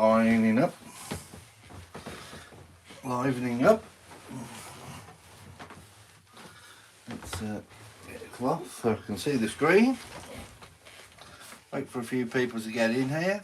livening up. Let's get a cloth so I can see the screen. Wait for a few people to get in here.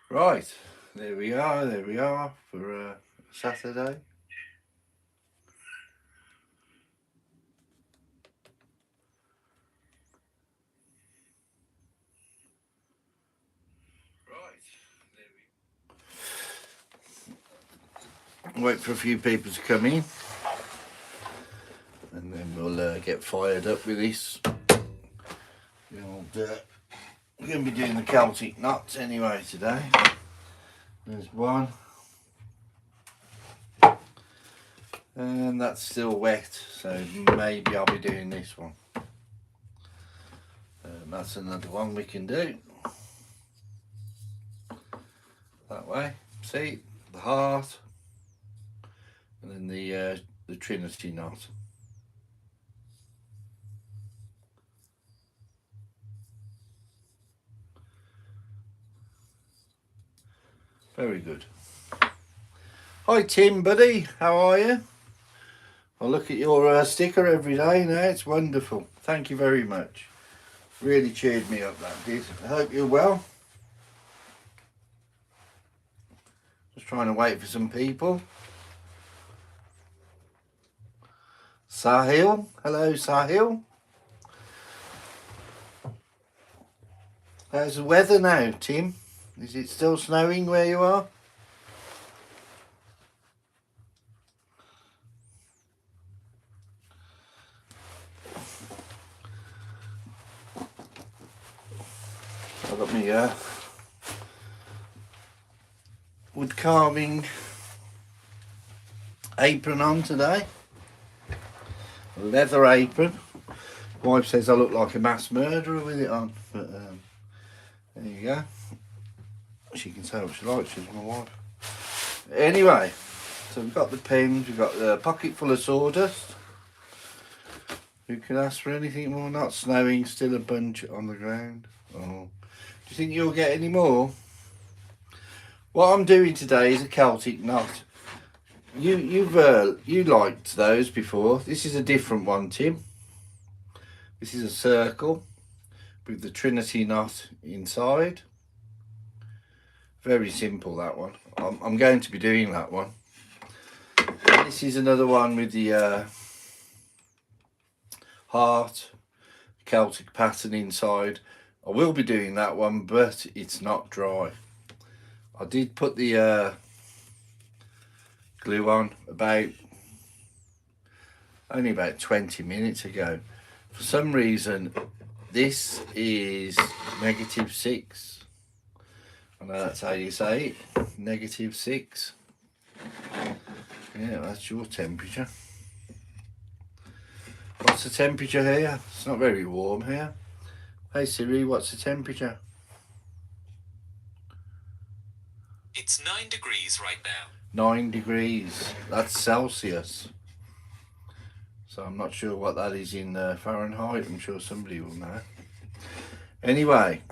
Right, there we are for Saturday. Wait for a few people to come in and then we'll get fired up with this. We're going to be doing the Celtic knots anyway today. There's one. And that's still wet, so maybe I'll be doing this one. That's another one we can do. That way. See, the heart. And then the Trinity knot. Very good. Hi Tim, buddy, how are you? I look at your sticker every day now, it's wonderful. Thank you very much. Really cheered me up, that did. I hope you're well. Just trying to wait for some people. Sahil, hello Sahil. How's the weather now, Tim? Is it still snowing where you are? I've got my wood carving apron on today. A leather apron. Wife says I look like a mass murderer with it on, but there you go. She can say what she likes, she's my wife. Anyway, so we've got the pins, we've got the pocket full of sawdust. Who can ask for anything more? Not snowing, still a bunch on the ground. Oh. Do you think you'll get any more? What I'm doing today is a Celtic knot. You liked those before. This is a different one, Tim. This is a circle with the Trinity knot inside. Very simple, that one. I'm going to be doing that one. This is another one with the heart, Celtic pattern inside. I will be doing that one, but it's not dry. I did put the glue on only about 20 minutes ago. For some reason, this is -6. I know that's how you say it, -6. Yeah, that's your temperature. What's the temperature here? It's not very warm here. Hey Siri, what's the temperature? It's 9 degrees right now. 9 degrees. That's Celsius. So I'm not sure what that is in Fahrenheit. I'm sure somebody will know. Anyway,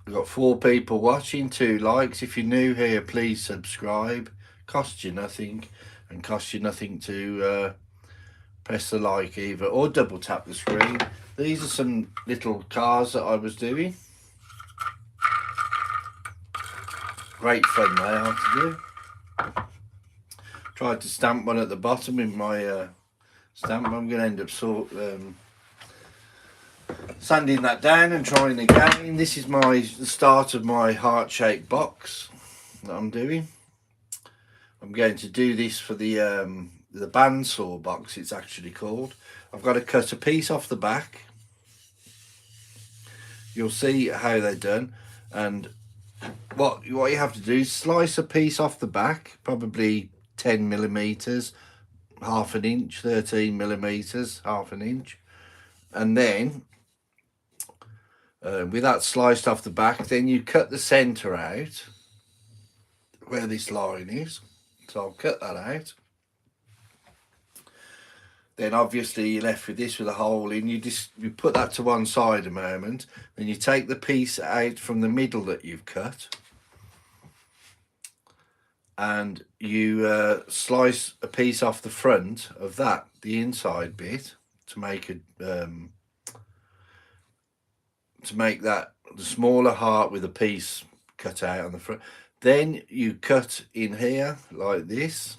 we've got 4 people watching, 2 likes. If you're new here, please subscribe. Costs you nothing, and costs you nothing to press the like either or double tap the screen. These are some little cars that I was doing. Great fun they are to do. Tried to stamp one at the bottom in my stamp. I'm going to end up sanding that down and trying again. This is the start of my heart-shaped box that I'm doing. I'm going to do this for the bandsaw box, it's actually called. I've got to cut a piece off the back. You'll see how they're done, and what you have to do is slice a piece off the back, probably 10 millimeters, half an inch, 13 millimeters, half an inch, and then with that sliced off the back, then you cut the center out where this line is. So I'll cut that out. Then obviously you're left with this with a hole in. You put that to one side a moment. Then you take the piece out from the middle that you've cut, and you slice a piece off the front of that, the inside bit, to make that the smaller heart with a piece cut out on the front. Then you cut in here like this,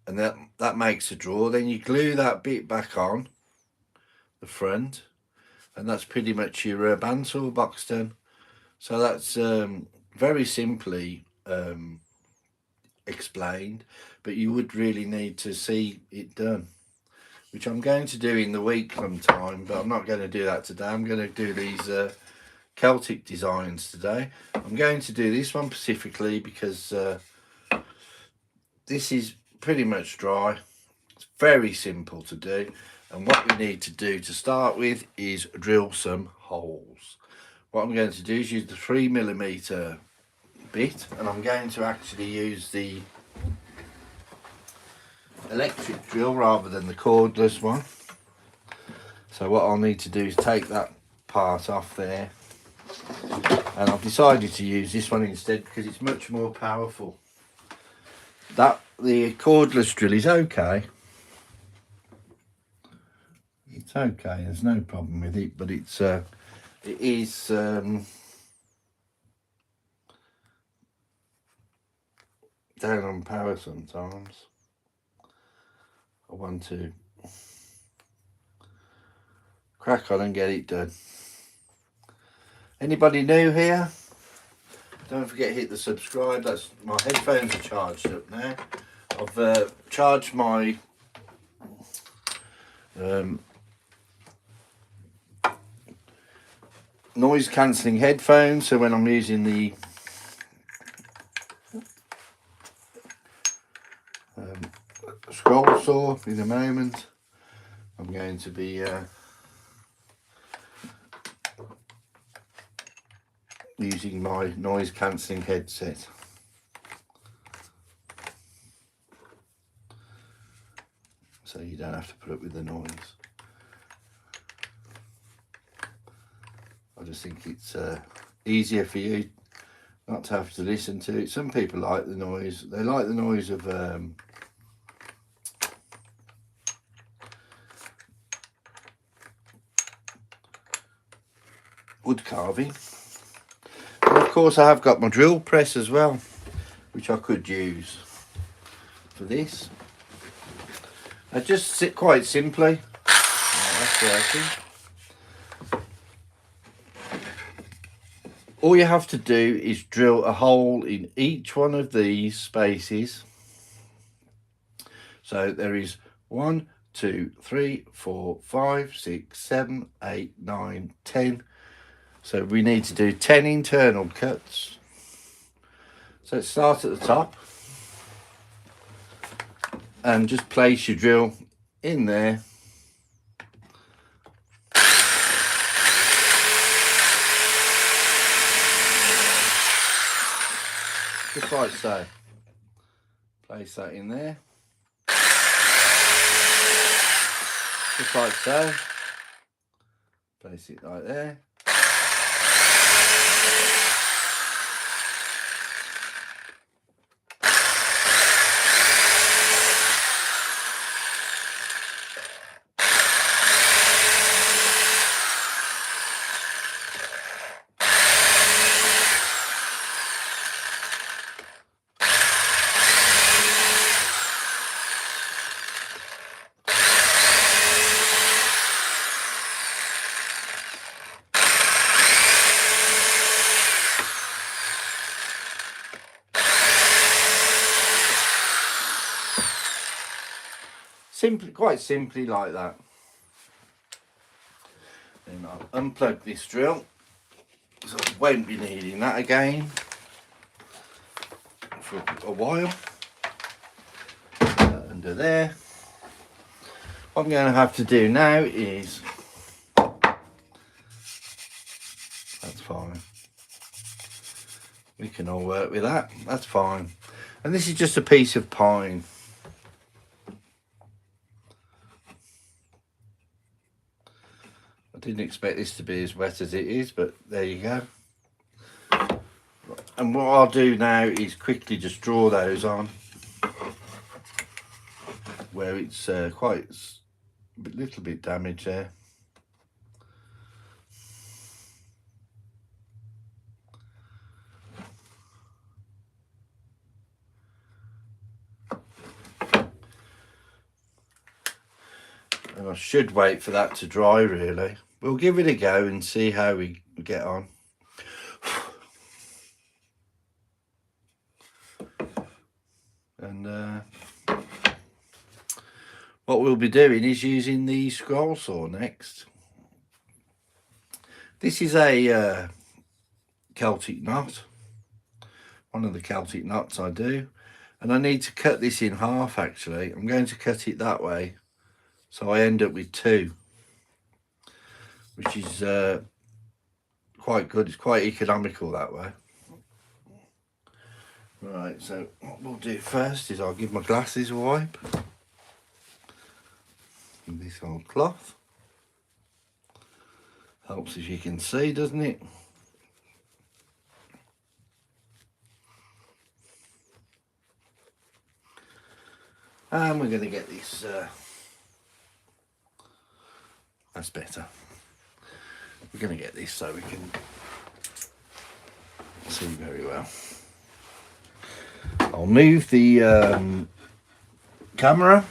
and that makes a drawer. Then you glue that bit back on the front, and that's pretty much your bandsaw box done. So that's very simply explained, but you would really need to see it done, which I'm going to do in the week sometime, but I'm not going to do that today. I'm going to do these Celtic designs today. I'm going to do this one specifically because this is pretty much dry. It's very simple to do, and what we need to do to start with is drill some holes. What I'm going to do is use the 3mm bit, and I'm going to actually use the electric drill rather than the cordless one. So what I'll need to do is take that part off there, and I've decided to use this one instead because it's much more powerful. The cordless drill is okay. It's okay, there's no problem with it, but it is down on power sometimes. I want to crack on and get it done. Anybody new here? Don't forget to hit the subscribe. That's my headphones are charged up now. I've charged my noise cancelling headphones, so when I'm using the scroll saw in a moment, I'm going to be using my noise cancelling headset. So you don't have to put up with the noise. I just think it's easier for you not to have to listen to it. Some people like the noise. They like the noise of wood carving. And of course I have got my drill press as well, which I could use for this. I just sit quite simply. Oh, that's working. All you have to do is drill a hole in each one of these spaces. So there is 1, 2, 3, 4, 5, 6, 7, 8, 9, 10. So we need to do 10 internal cuts. So let's start at the top and just place your drill in there. Just like so. Place that in there. Just like so. Place it right there. simply, quite simply like that. Then I'll unplug this drill, so I won't be needing that again for a while. Under there. What I'm going to have to do now is, that's fine. We can all work with that. That's fine. And this is just a piece of pine. I didn't expect this to be as wet as it is, but there you go. And what I'll do now is quickly just draw those on where it's quite a little bit damaged there. And I should wait for that to dry really. We'll give it a go and see how we get on. And what we'll be doing is using the scroll saw next. This is a Celtic knot, one of the Celtic knots I do, and I need to cut this in half actually. I'm going to cut it that way, so I end up with two, which is quite good. It's quite economical that way. Right, so what we'll do first is I'll give my glasses a wipe with this old cloth. Helps if you can see, doesn't it? And we're going to get this, that's better. We're going to get this so we can see very well. I'll move the camera.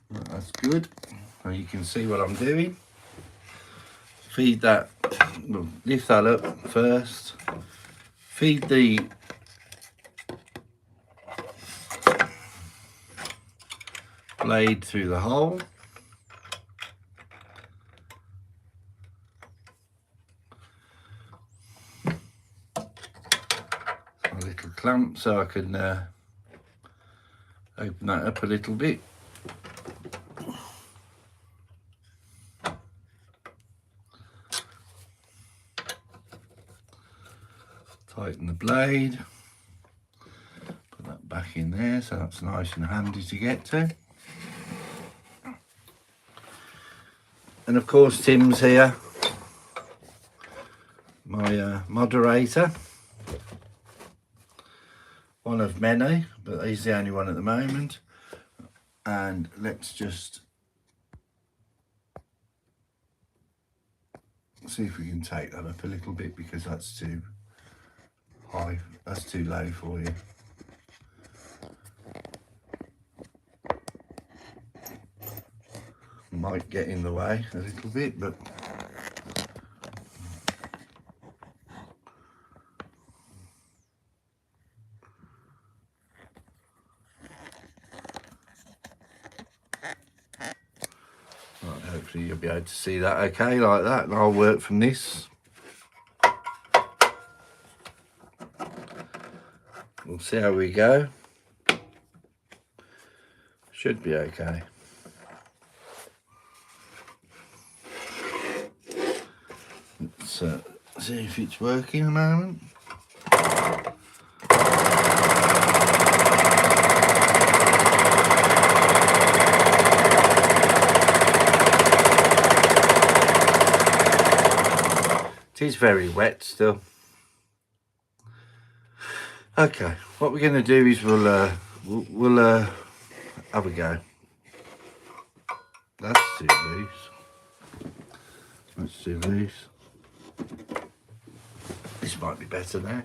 That's good. Now you can see what I'm doing. Feed that, we'll lift that up first. Feed the blade through the hole. A little clamp so I can open that up a little bit. Tighten the blade, put that back in there so that's nice and handy to get to. And of course Tim's here, my moderator, one of many, but he's the only one at the moment. And let's just see if we can take that up a little bit, because that's too high, that's too low for you. Might get in the way a little bit, but right, hopefully you'll be able to see that okay like that, and I'll work from this. We'll see how we go. Should be okay. Let's see if it's working a moment. It is very wet still. Okay, what we're going to do is we'll have a go. That's too loose. That's too loose. This might be better now.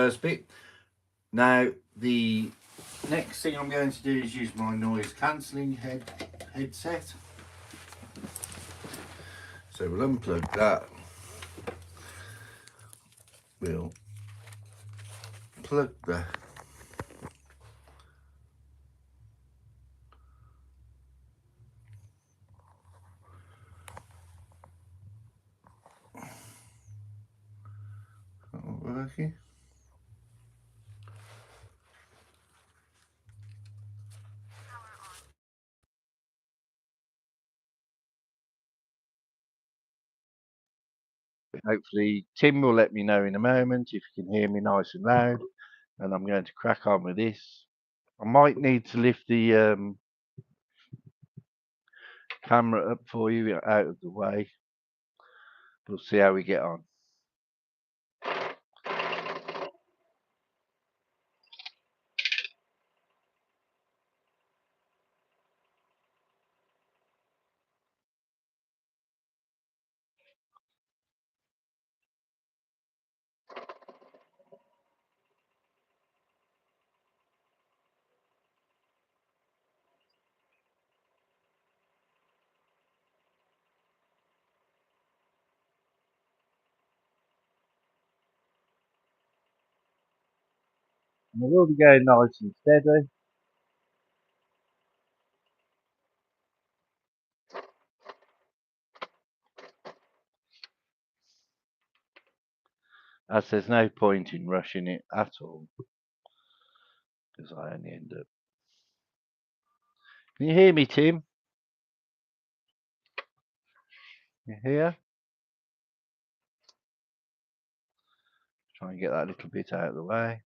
first bit. Now the next thing I'm going to do is use my noise cancelling headset. So we'll unplug that. We'll plug the not working. Hopefully Tim will let me know in a moment if you can hear me nice and loud, and I'm going to crack on with this. I might need to lift the camera up for you out of the way. We'll see how we get on. And we'll be going nice and steady. As there's no point in rushing it at all, because I only end up. Can you hear me, Tim? You hear? Try and get that little bit out of the way.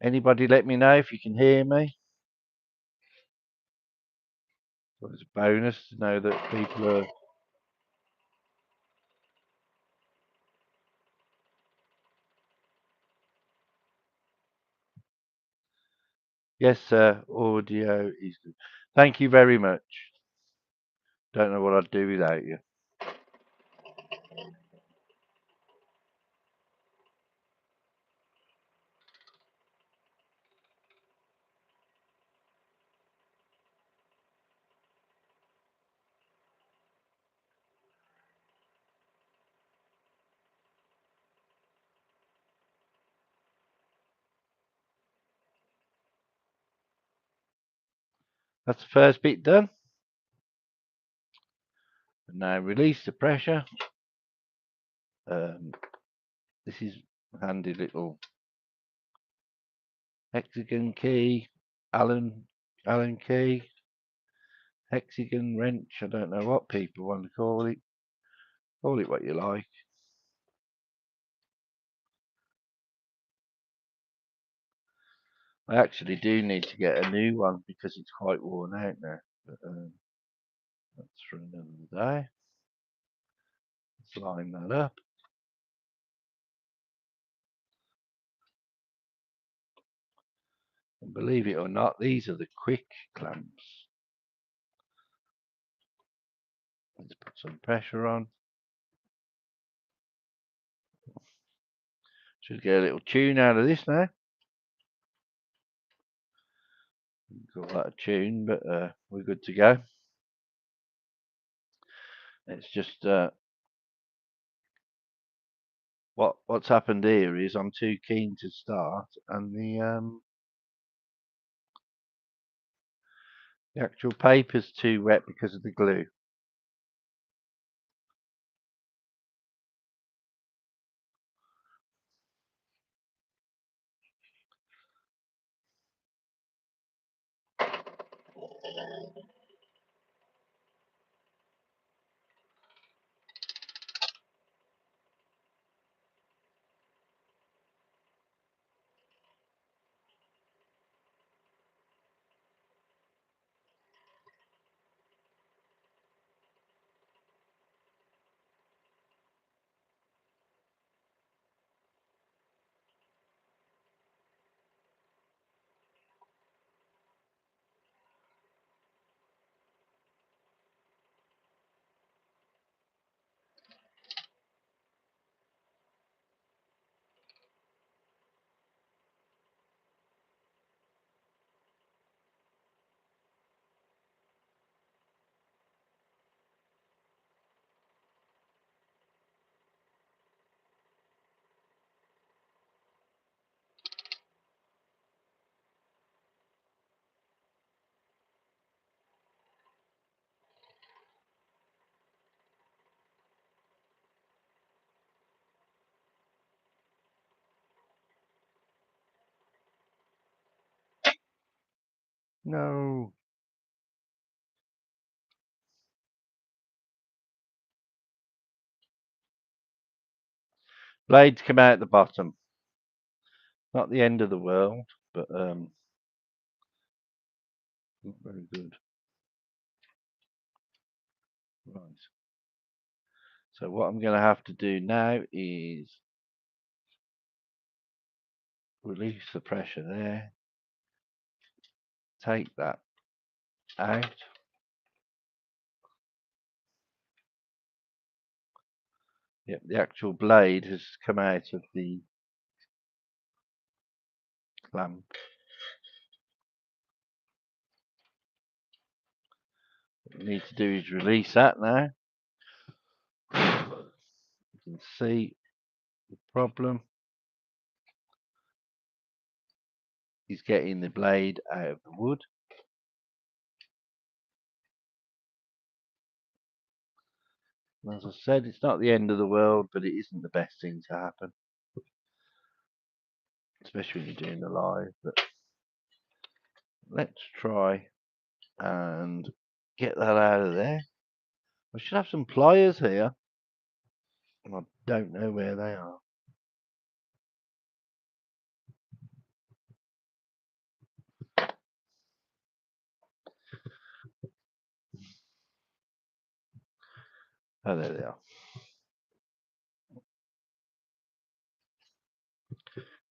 Anybody let me know if you can hear me? So it's a bonus to know that people are. Yes, sir. Audio is good. Thank you very much. Don't know what I'd do without you. That's the first bit done. And now release the pressure. This is a handy little hexagon key, Allen key, hexagon wrench. I don't know what people want to call it. Call it what you like. I actually do need to get a new one because it's quite worn out now. But, that's for another day. Let's line that up. And believe it or not, these are the quick clamps. Let's put some pressure on. Should get a little tune out of this now. Got that a tune, but we're good to go. It's just what's happened here is I'm too keen to start, and the actual paper's too wet because of the glue. No. Blades come out the bottom. Not the end of the world, but not very good. Right. So what I'm going to have to do now is release the pressure there. Take that out. Yep, the actual blade has come out of the clamp. What we need to do is release that now. You can see the problem is getting the blade out of the wood. And as I said, it's not the end of the world, but it isn't the best thing to happen, especially when you're doing the live. But let's try and get that out of there. I should have some pliers here, and I don't know where they are. Oh, there they are.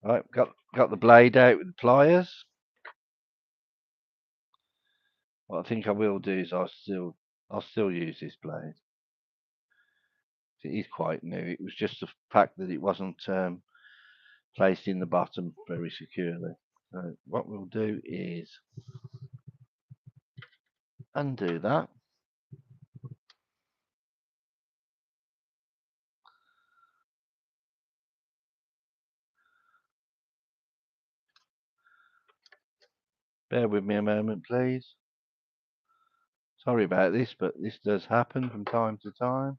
Right, got the blade out with the pliers. What I think I will do is I'll still use this blade. It is quite new. It was just the fact that it wasn't placed in the bottom very securely. So what we'll do is undo that. Bear with me a moment, please. Sorry about this, but this does happen from time to time.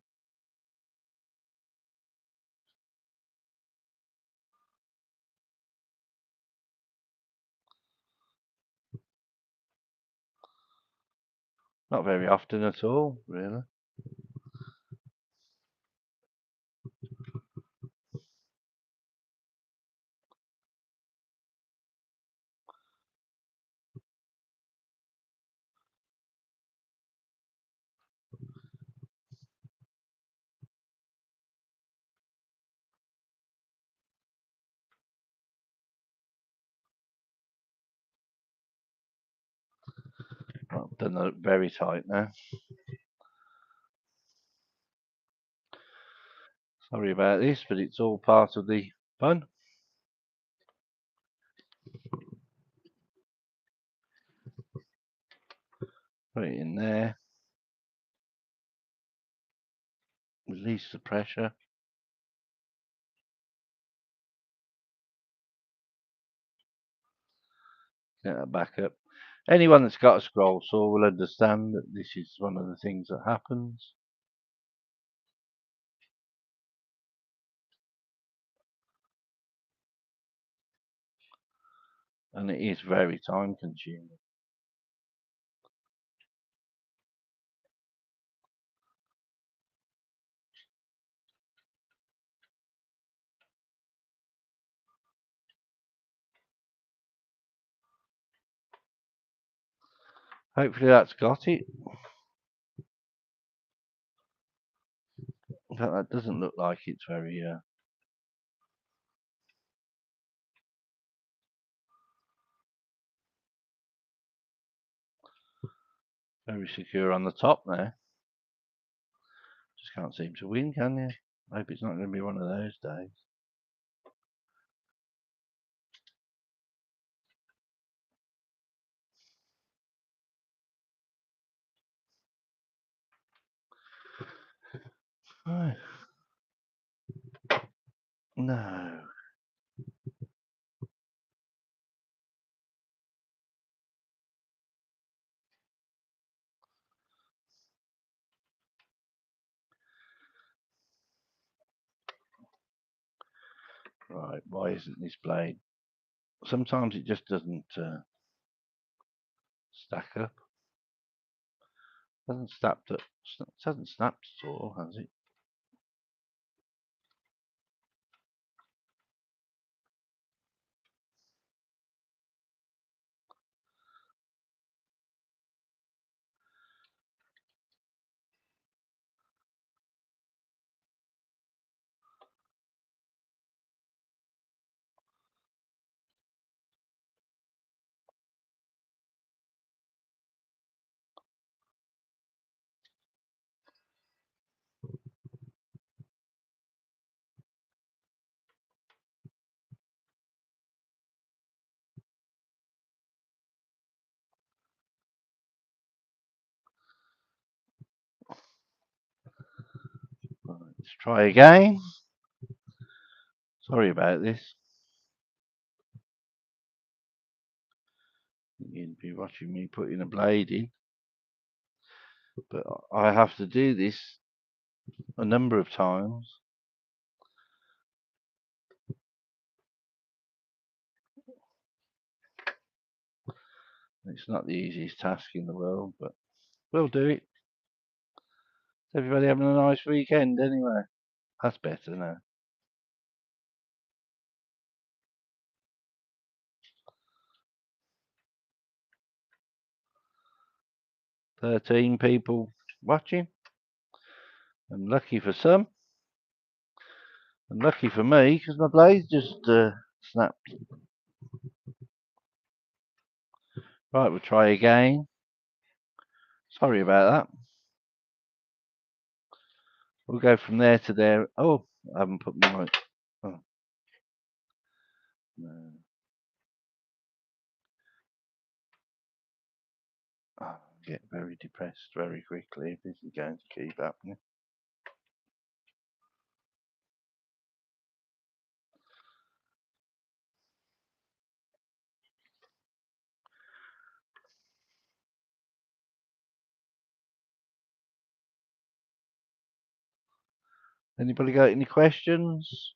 Not very often at all, really. I've done that very tight now. Sorry about this, but it's all part of the fun. Put it in there. Release the pressure. Get that back up. Anyone that's got a scroll saw will understand that this is one of the things that happens. And it is very time consuming. Hopefully that's got it. In fact, that doesn't look like it's very secure on the top there. Just can't seem to win, can you? Hope it's not going to be one of those days. Right. No. Right, why isn't this blade? Sometimes it just doesn't stack up. Hasn't snapped it. It hasn't snapped at all, has it? Right, let's try again. Sorry about this. You'd be watching me putting a blade in, but I have to do this a number of times. It's not the easiest task in the world, but we'll do it. Everybody having a nice weekend anyway. That's better now. "13 people watching, and lucky for some, and lucky for me because my blade just snapped. Right, we'll try again. Sorry about that. We'll go from there to there. Oh, I haven't put my mic. Oh, no. Oh, I get very depressed very quickly if this is going to keep happening. Anybody got any questions?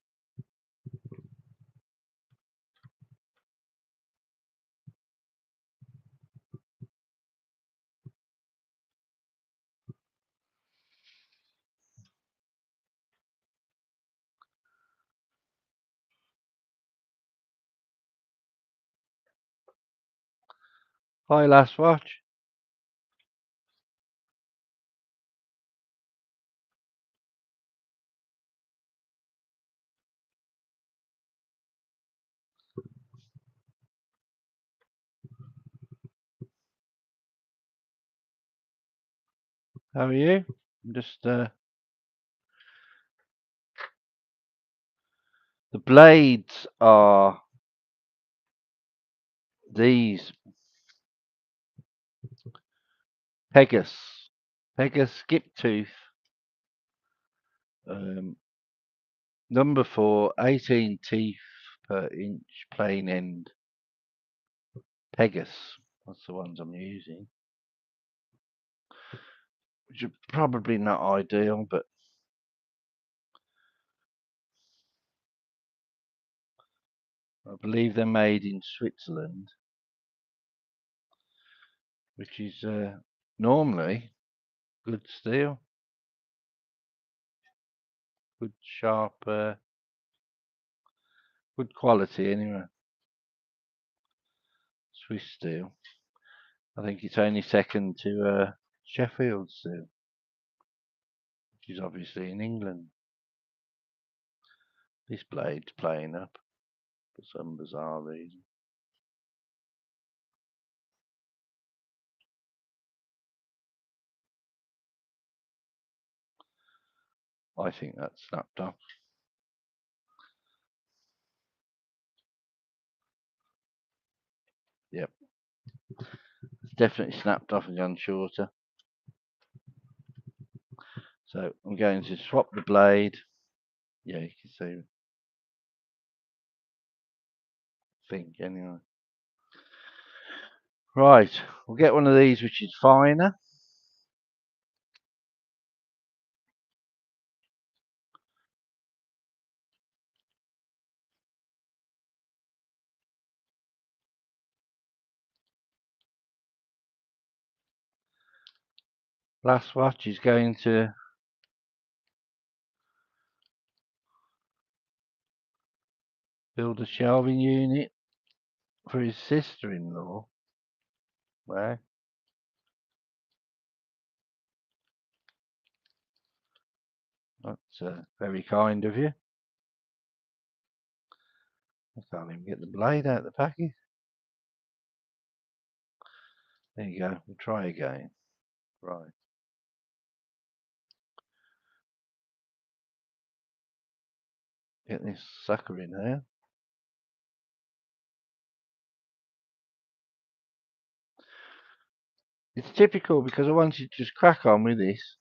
Hi, last watch. How are you? I'm just the blades are these Pegasus skip tooth, number 4, 18 teeth per inch, plain end Pegasus. That's the ones I'm using, which are probably not ideal, but I believe they're made in Switzerland, which is normally good steel, good sharp, good quality anyway. Swiss steel. I think it's only second to Sheffield steel, which is obviously in England. This blade's playing up for some bizarre reason. I think that's snapped off. Yep. It's definitely snapped off and gone shorter. So I'm going to swap the blade. Yeah, you can see. I think anyway. Right, we'll get one of these which is finer. Last watch is going to build a shelving unit for his sister-in-law. Well, that's very kind of you. I can't even get the blade out of the packet. There you go. We'll try again. Right. Get this sucker in here. It's typical because I wanted to just crack on with this.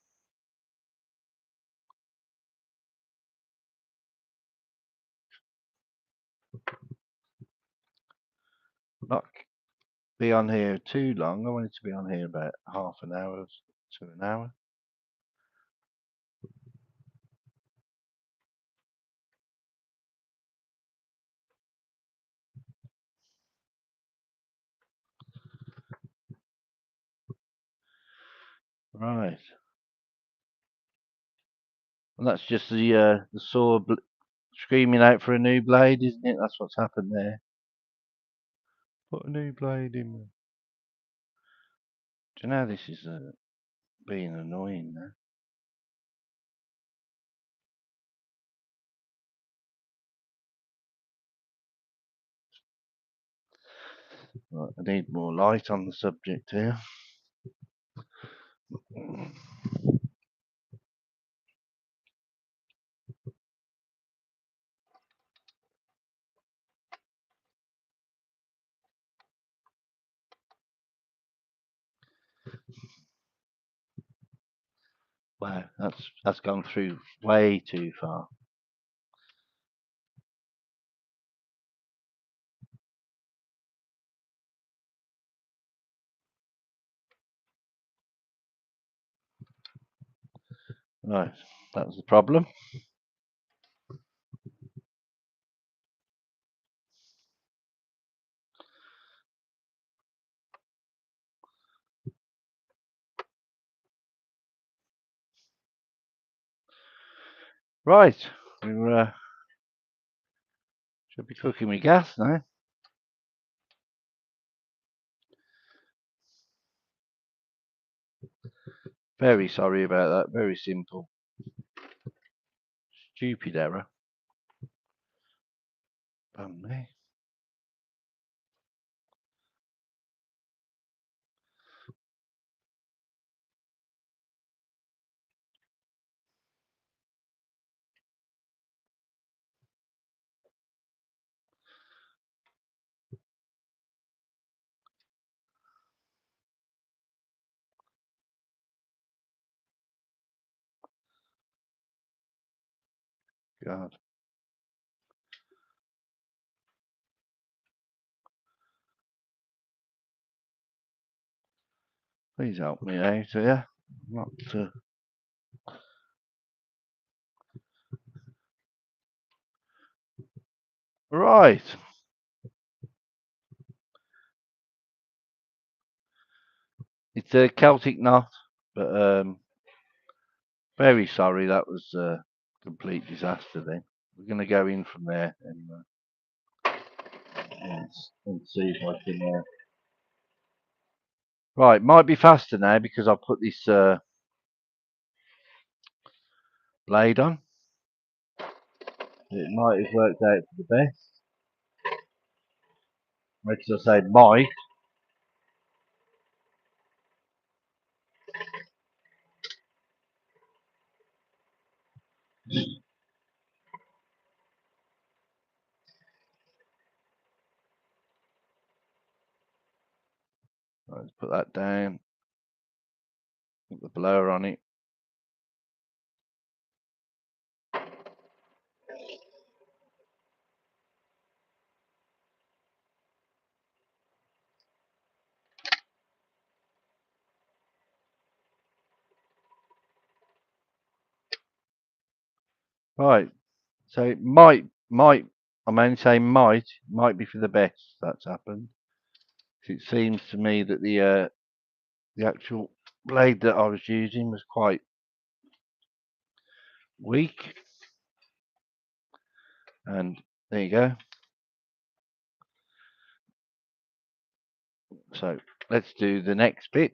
Not be on here too long. I wanted to be on here about half an hour to an hour. Right. And that's just the saw screaming out for a new blade, isn't it? That's what's happened there. Put a new blade in there. Do you know this is being annoying now? Right, I need more light on the subject here. Wow, that's gone through way too far. Right, that was the problem. Right, we should be cooking with gas now. Very sorry about that. Very simple. Stupid error. Pardon me. God. Please help me out here. Not right. It's a Celtic knot, but very sorry. That was a complete disaster. Then we're going to go in from there anyway. Yes, and see if I can. Right, might be faster now because I've put this blade on. It might have worked out for the best. Because I say might. Right, let's put that down. Put the blower on it. Right, so it might, I'm only saying might be for the best that's happened. It seems to me that the actual blade that I was using was quite weak, and there you go. So let's do the next bit.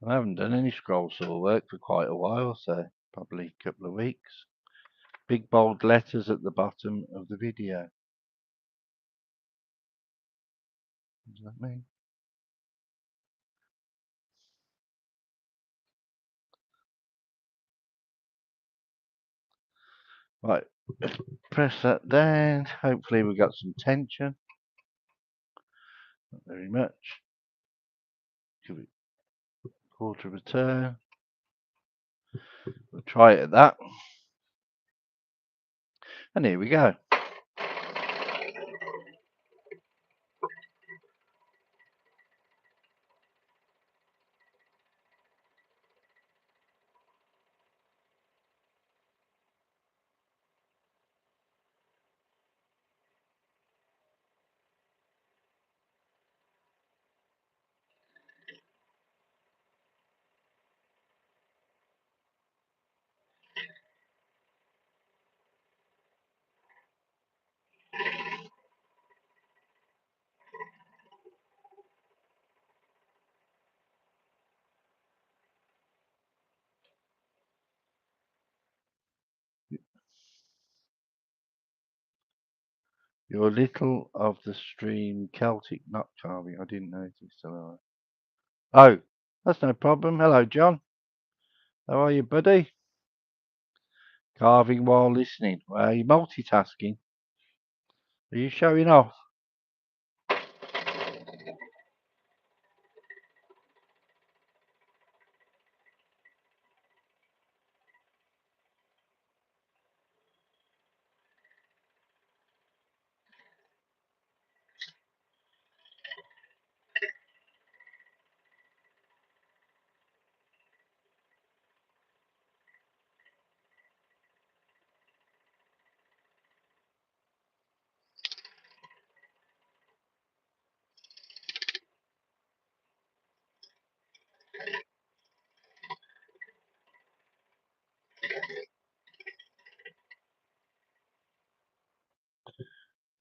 I haven't done any scroll saw work for quite a while, so probably a couple of weeks. Big bold letters at the bottom of the video. What does that mean? Right, press that down. Hopefully we got some tension. Not very much. Give it a quarter of a turn. We'll try it at that. And here we go. Your little of the stream Celtic nut carving. I didn't notice. So oh, that's no problem. Hello, John. How are you, buddy? Carving while listening. Well, are you multitasking? Are you showing off?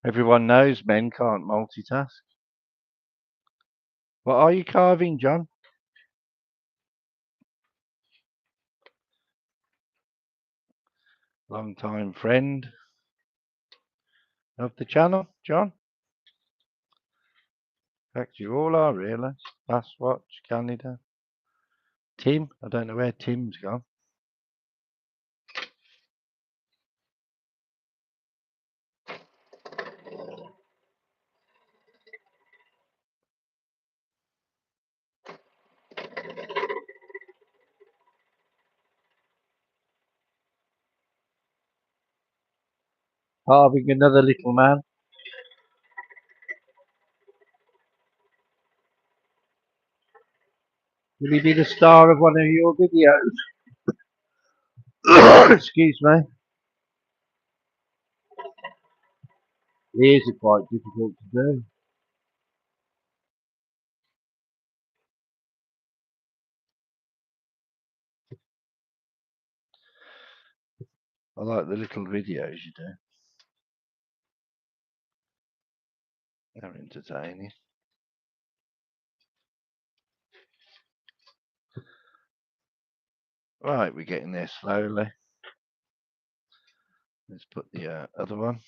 Everyone knows men can't multitask. What are you carving, John? Long time friend of the channel, John. In fact, you all are, really. Last Watch, Canada. Tim, I don't know where Tim's gone. Carving another little man. Will he be the star of one of your videos? Excuse me. Ears are quite difficult to do. I like the little videos you do. They're entertaining. Right, we're getting there slowly. Let's put the other one.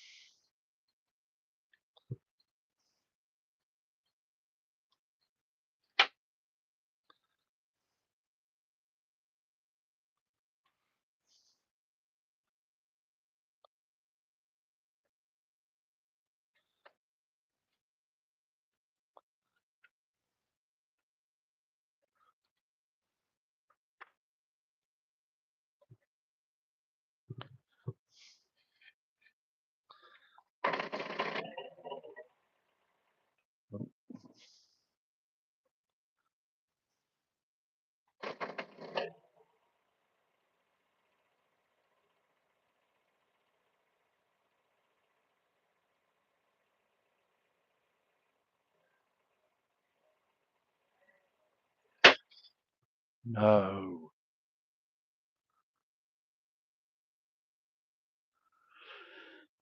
No.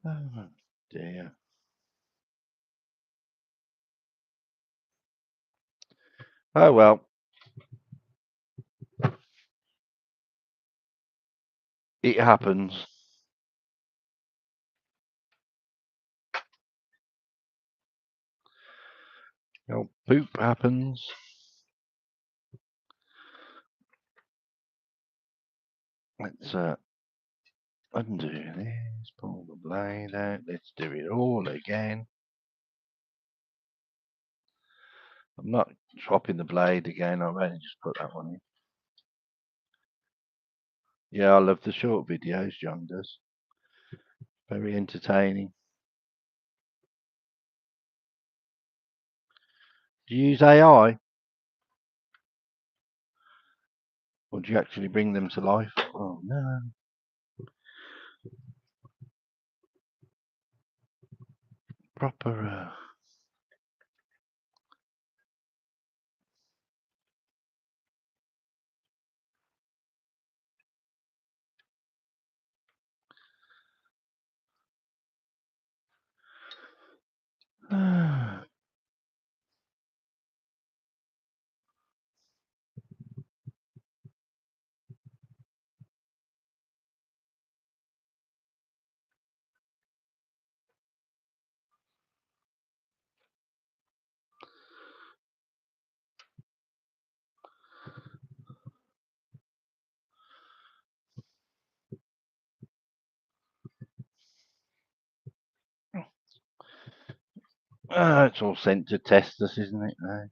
Oh dear. Oh well, it happens. Well, poop happens. Let's undo this, pull the blade out. Let's do it all again. I'm not swapping the blade again. I've only just put that one in. Yeah, I love the short videos John does. Very entertaining. Do you use AI? Or do you actually bring them to life? Oh no. Proper it's all sent to test us, isn't it? Now?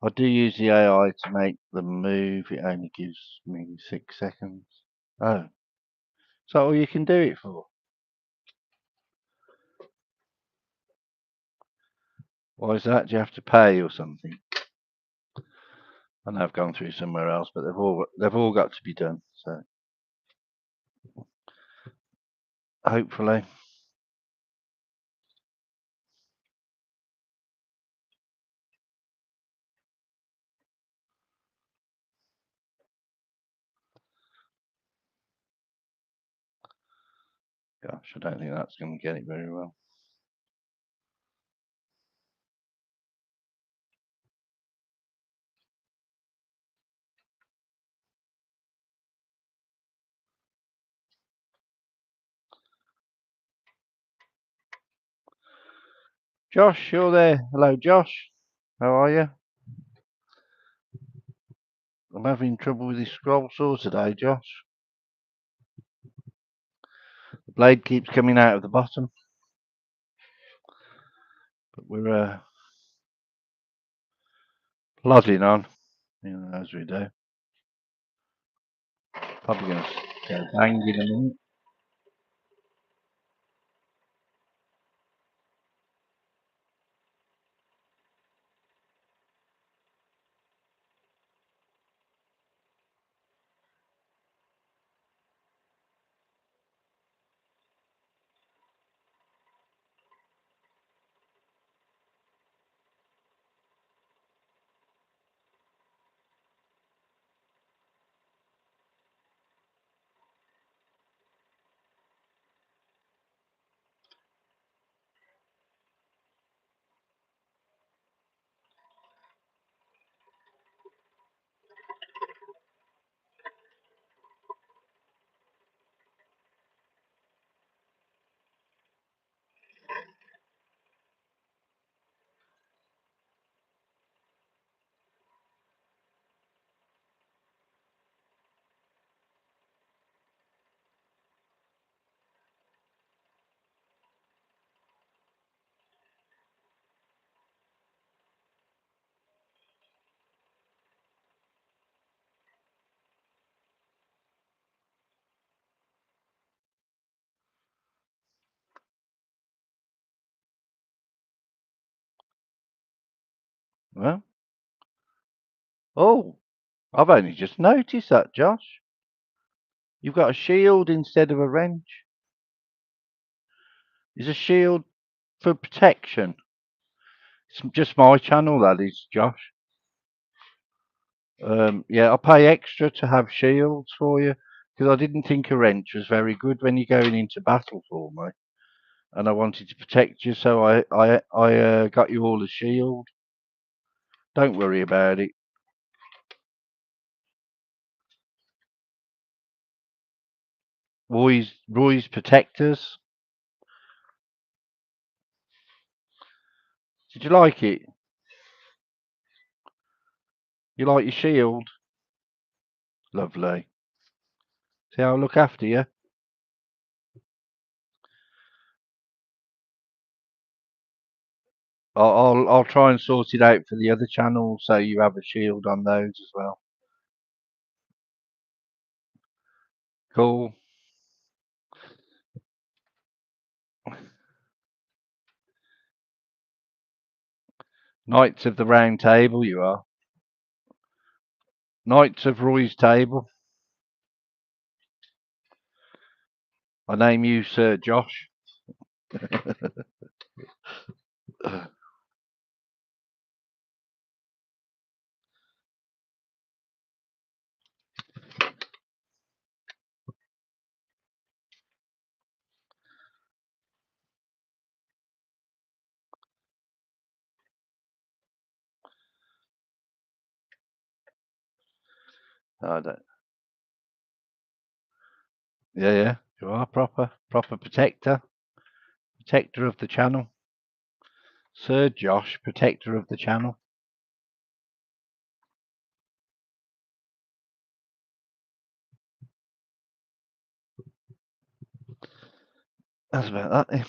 I do use the AI to make the move. It only gives me 6 seconds. Oh, so all you can do it for? Why is that? Do you have to pay or something? I know I've gone through somewhere else, but they've all got to be done. So hopefully, gosh, I don't think that's going to get it very well. Josh, you're there. Hello, Josh. How are you? I'm having trouble with this scroll saw today, Josh. The blade keeps coming out of the bottom, but we're plodding on, as we do. Probably going to go bang in a minute. Well, oh, I've only just noticed that, Josh. You've got a shield instead of a wrench. Is a shield for protection? It's just my channel, that is, Josh. Yeah, I pay extra to have shields for you because I didn't think a wrench was very good when you're going into battle for me, and I wanted to protect you, so I got you all a shield. Don't worry about it. Roy's protectors. Did you like it? You like your shield? Lovely. See how I look after you. I'll try and sort it out for the other channels so you have a shield on those as well. Cool. Knights of the Round Table, you are. Knights of Roy's Table. I name you Sir Josh. I don't. Yeah, you are proper protector, protector of the channel. Sir Josh, protector of the channel. That's about that.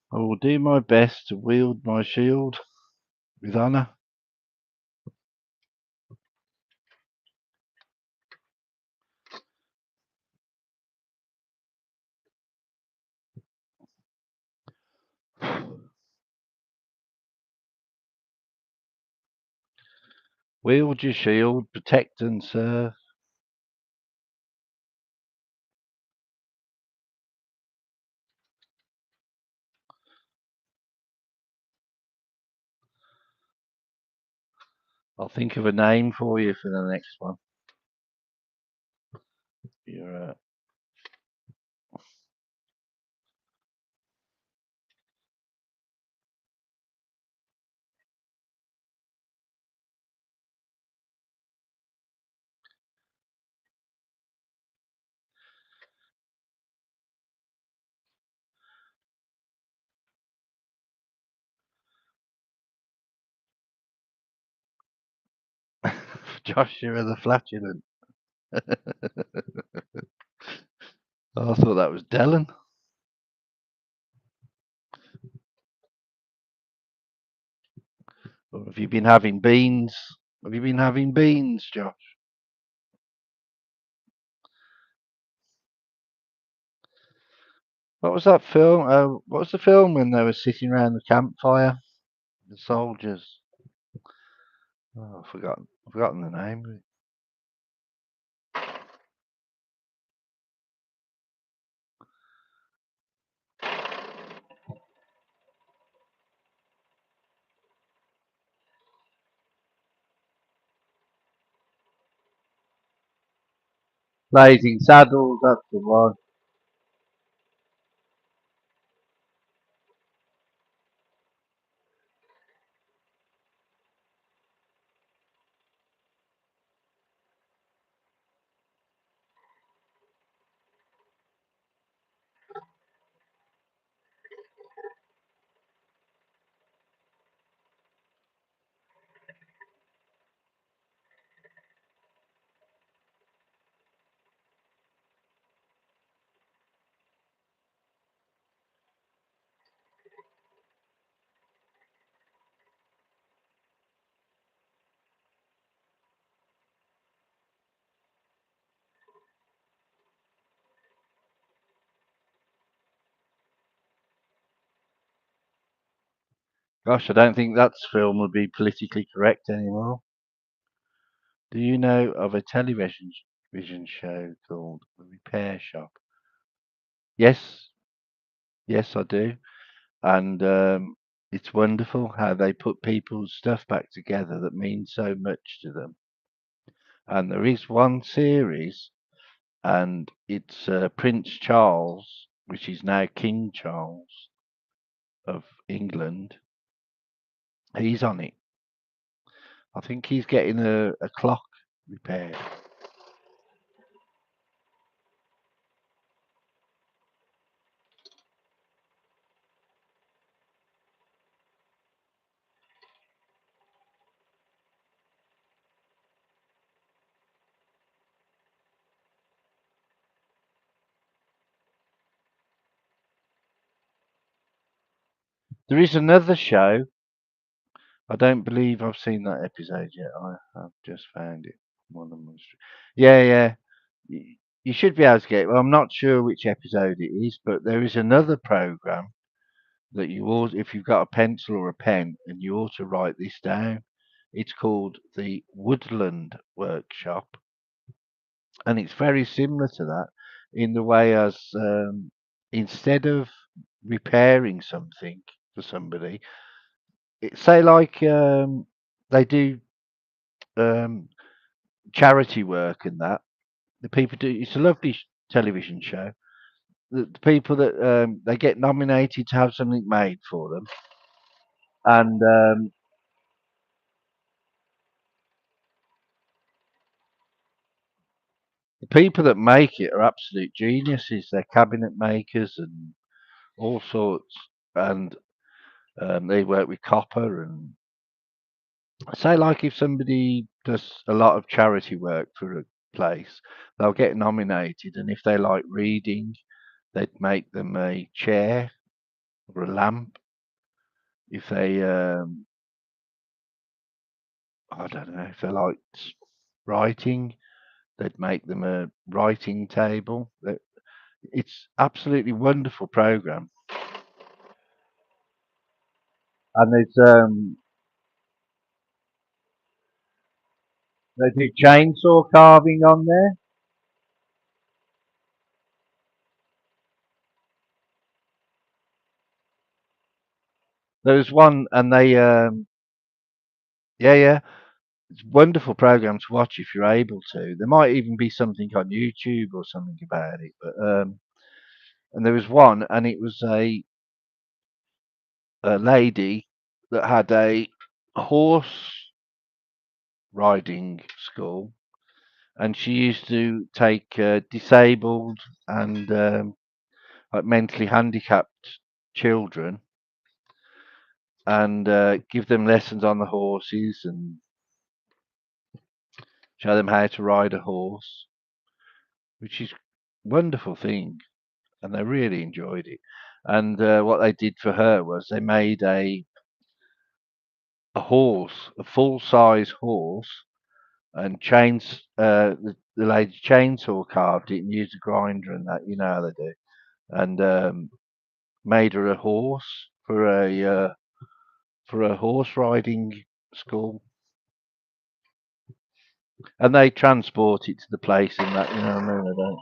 I will do my best to wield my shield with honour. Wield your shield, protect and serve. I'll think of a name for you for the next one. You're Josh, you're the flatulent. Oh, I thought that was Dellen. Or have you been having beans? Have you been having beans, Josh? What was that film? What was the film when they were sitting around the campfire? The soldiers. Oh, I've forgotten the name of it. Blazing Saddles, that's the one. Gosh, I don't think that film would be politically correct anymore. Do you know of a television vision show called The Repair Shop? Yes, yes, I do. And it's wonderful how they put people's stuff back together that means so much to them. And there is one series, and it's Prince Charles, which is now King Charles of England. He's on it. I think he's getting a clock repaired. There is another show. I don't believe I've seen that episode yet. I have just found it. One of them. Yeah, yeah. You should be able to get. Well, I'm not sure which episode it is, but there is another program that you ought, if you've got a pencil or a pen, and you ought to write this down. It's called the Woodland Workshop, and it's very similar to that in the way as instead of repairing something for somebody, say like they do um, charity work and that. The people do. It's a lovely television show. The people that they get nominated to have something made for them, and the people that make it are absolute geniuses. They're cabinet makers and all sorts, and they work with copper. And say, like if somebody does a lot of charity work for a place, they'll get nominated, and if they like reading, they'd make them a chair or a lamp. If they, I don't know, if they like writing, they'd make them a writing table. It's absolutely wonderful program. And they do chainsaw carving on there. There's one, and they yeah, yeah, it's a wonderful program to watch if you're able to. There might even be something on YouTube or something about it. But and there was one, and it was a lady that had a horse riding school, and she used to take disabled and like mentally handicapped children and give them lessons on the horses and show them how to ride a horse, which is a wonderful thing, and they really enjoyed it. And what they did for her was they made a horse, a full size horse, and the lady chainsaw carved it and used a grinder and that, you know how they do, and made her a horse for a horse riding school. And they transport it to the place and that, you know what I mean?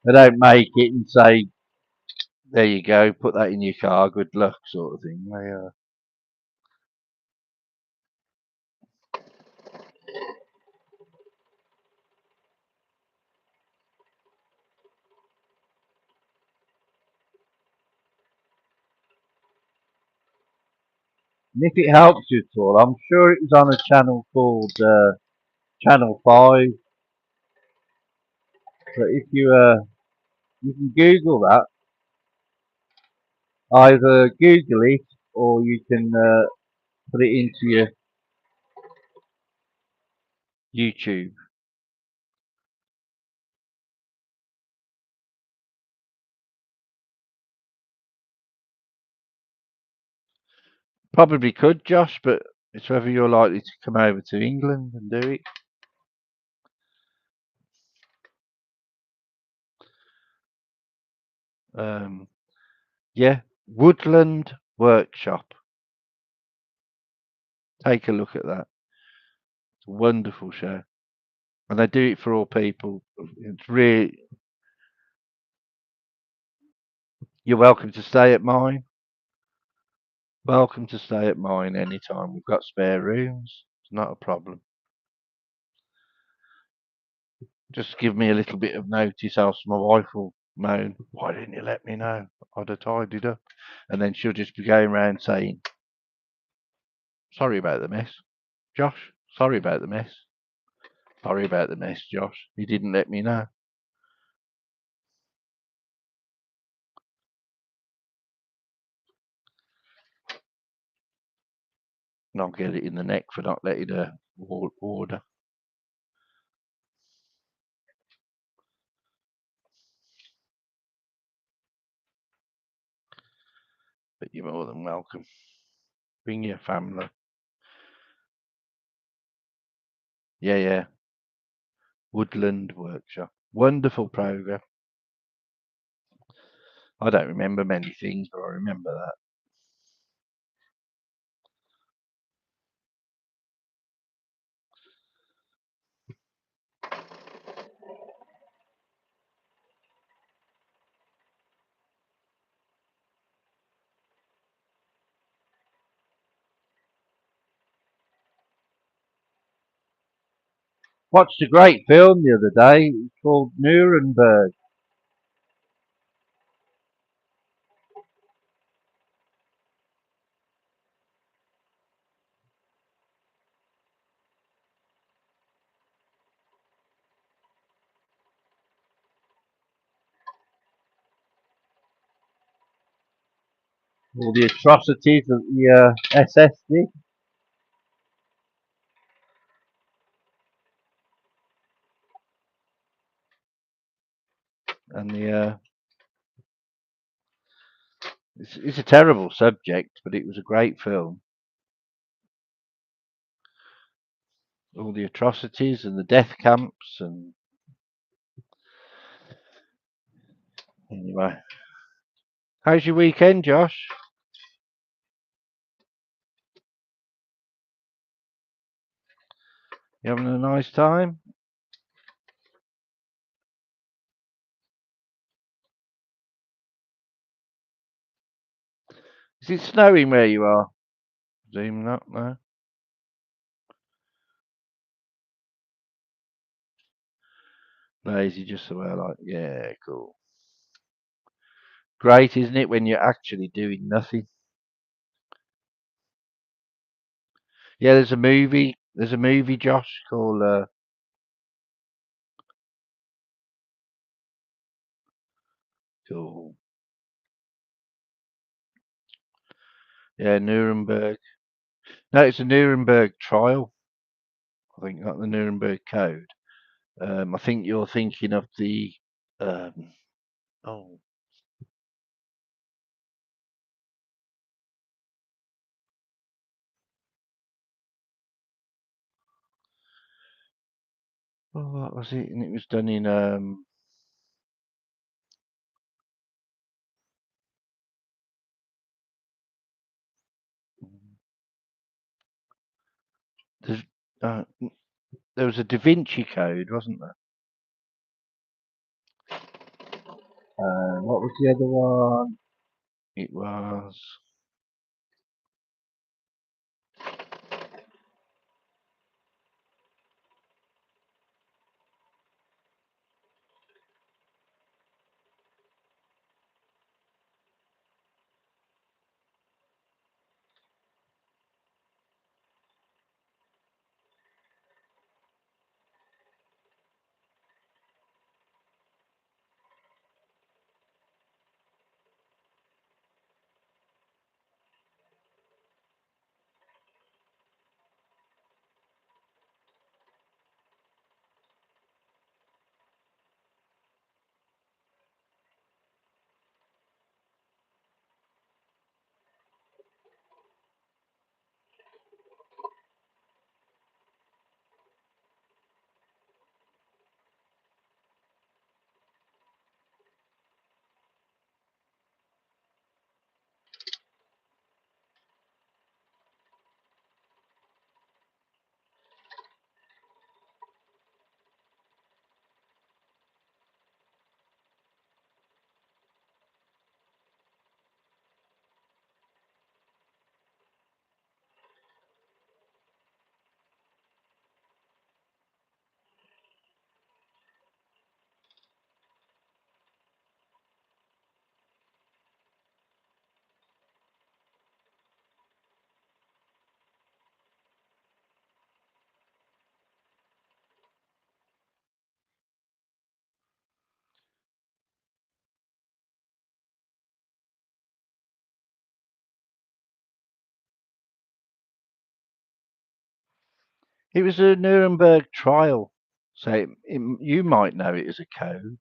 They don't make it and say, there you go, put that in your car, good luck, sort of thing. And if it helps you at all, I'm sure it was on a channel called Channel 5. But if you can Google that, either Google it or you can put it into your YouTube. Probably could, Josh, but it's whether you're likely to come over to England and do it. Um, yeah, Woodland Workshop. Take a look at that. It's a wonderful show. And they do it for all people. It's really, you're welcome to stay at mine. Welcome to stay at mine anytime. We've got spare rooms. It's not a problem. Just give me a little bit of notice, else my wife will moan, why didn't you let me know? I'd have tidied up. And then she'll just be going around saying, sorry about the mess. Josh, sorry about the mess. Sorry about the mess, Josh. You didn't let me know. And I'll get it in the neck for not letting her order. But you're more than welcome. Bring your family. Yeah, yeah. Woodland Workshop. Wonderful program. I don't remember many things, but I remember that. Watched a great film the other day. It's called Nuremberg. All the atrocities that the SS did. And it's a terrible subject, but it was a great film. All the atrocities and the death camps and anyway. How's your weekend, Josh? You having a nice time? Is it snowing where you are? Presume not, no. Lazy just about like, yeah, cool. Great, isn't it, when you're actually doing nothing? Yeah, there's a movie. There's a movie, Josh, called cool. Yeah, Nuremberg. No, it's a Nuremberg trial. I think not the Nuremberg Code. I think you're thinking of the um, oh, what was it? And it was done in There's, uh, there was a Da Vinci Code, wasn't there? What was the other one? It was. It was a Nuremberg trial. So you might know it as a code,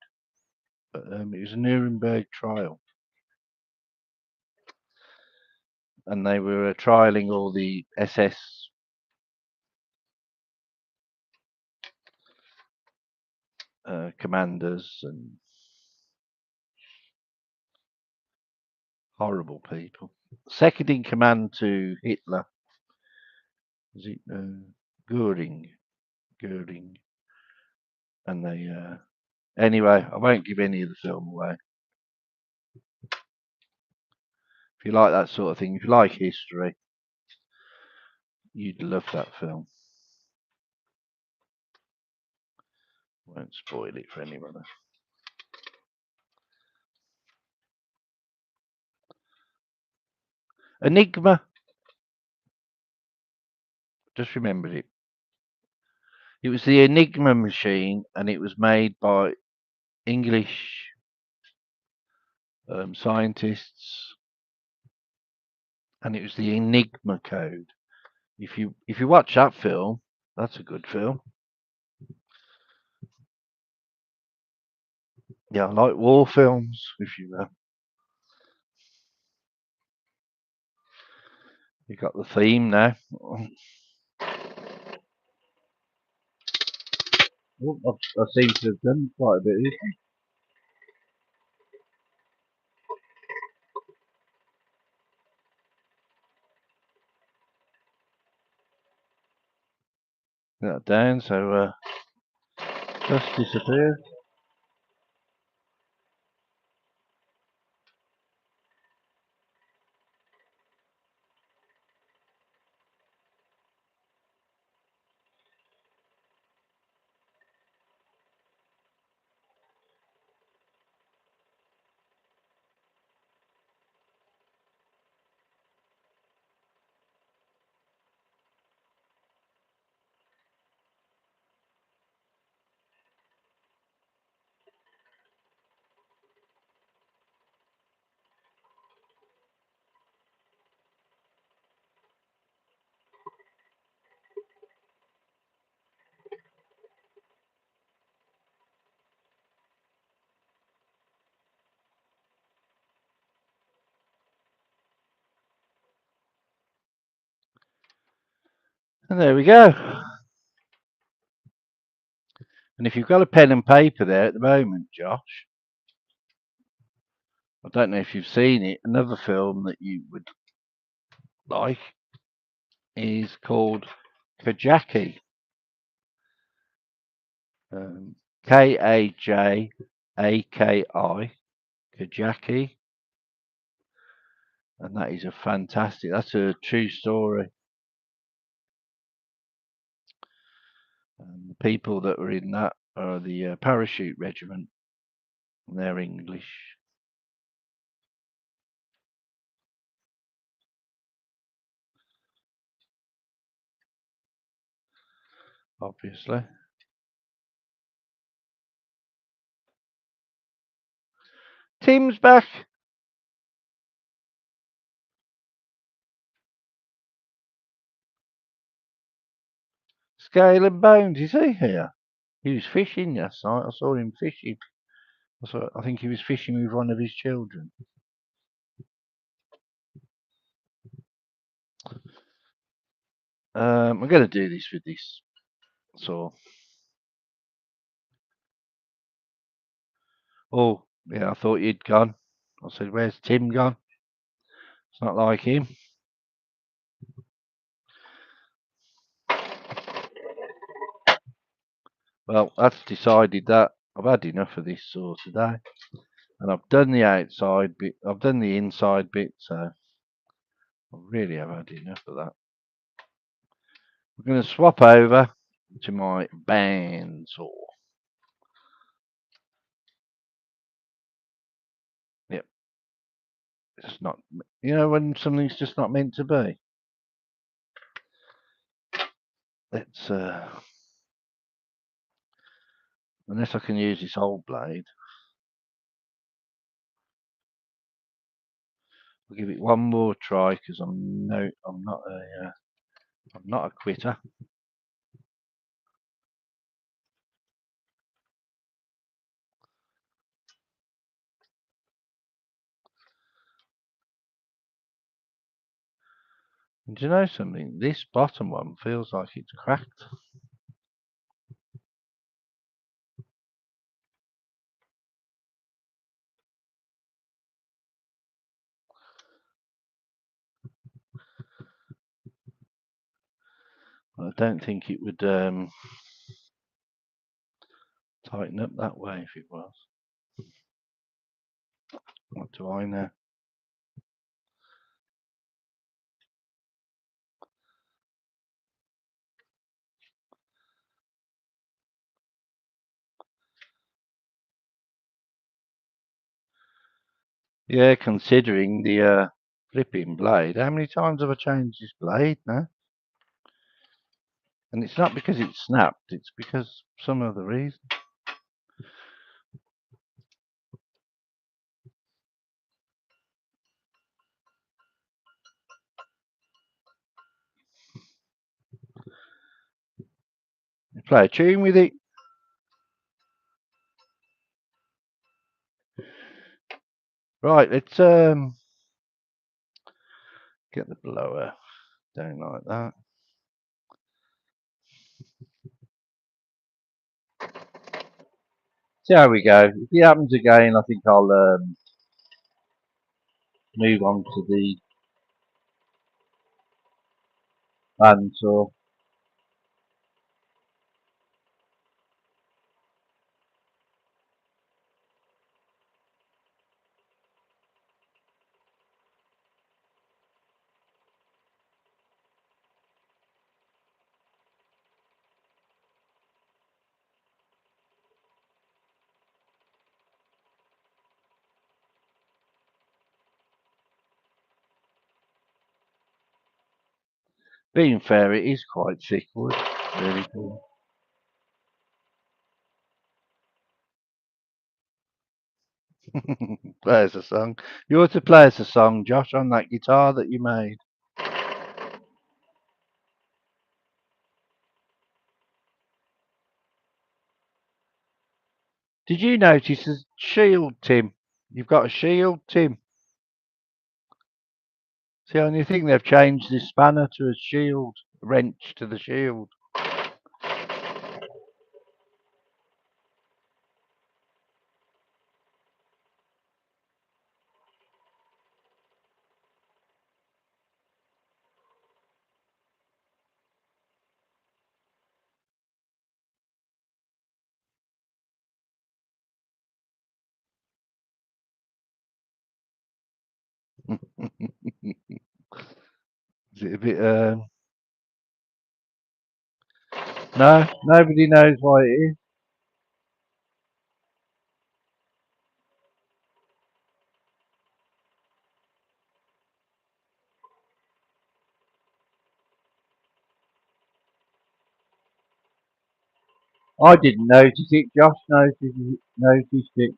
but it was a Nuremberg trial. And they were trialing all the SS commanders and horrible people. Second in command to Hitler was it Goering? Goering, and they. Anyway, I won't give any of the film away. If you like that sort of thing, if you like history, you'd love that film. Won't spoil it for anyone. Enigma. Just remembered it. It was the Enigma machine, and it was made by English scientists, and it was the Enigma code. If you watch that film, that's a good film. Yeah, I like war films. If you got the theme now. Oh, I seem to have done quite a bit. That down, so just disappeared. And there we go. And if you've got a pen and paper there at the moment, Josh, I don't know if you've seen it. Another film that you would like is called Kajaki. Kajaki. Kajaki. And that is a fantastic, that's a true story. And the people that were in that are the parachute regiment. And they're English. Obviously. Tim's back. Scale and Bones, is he here? He was fishing last night. I saw him fishing. I think he was fishing with one of his children. I'm going to do this with this. So, oh, yeah, I thought you'd gone. I said, where's Tim gone? It's not like him. Well, that's decided that I've had enough of this sort today. And I've done the outside bit, I've done the inside bit, so I really have had enough of that. We're going to swap over to my bandsaw. Yep. It's not, when something's just not meant to be. Let's, unless I can use this old blade, I'll give it one more try because I'm not a quitter. And do you know something? This bottom one feels like it's cracked. I don't think it would tighten up that way if it was. What do I know? Yeah, considering the flipping blade. How many times have I changed this blade now? And it's not because it snapped, it's because some other reason. You play a tune with it. Right, let's get the blower down like that. See how we go. If it happens again, I think I'll move on to the bandsaw. Being fair, it is quite thick wood. Really cool. Play us a song. You ought to play us a song, Josh, on that guitar that you made. Did you notice a shield, Tim? You've got a shield, Tim. It's the only thing they've changed this spanner to a shield, wrench to the shield. Is it a bit? No, nobody knows why it is. I didn't notice it. Josh noticed it.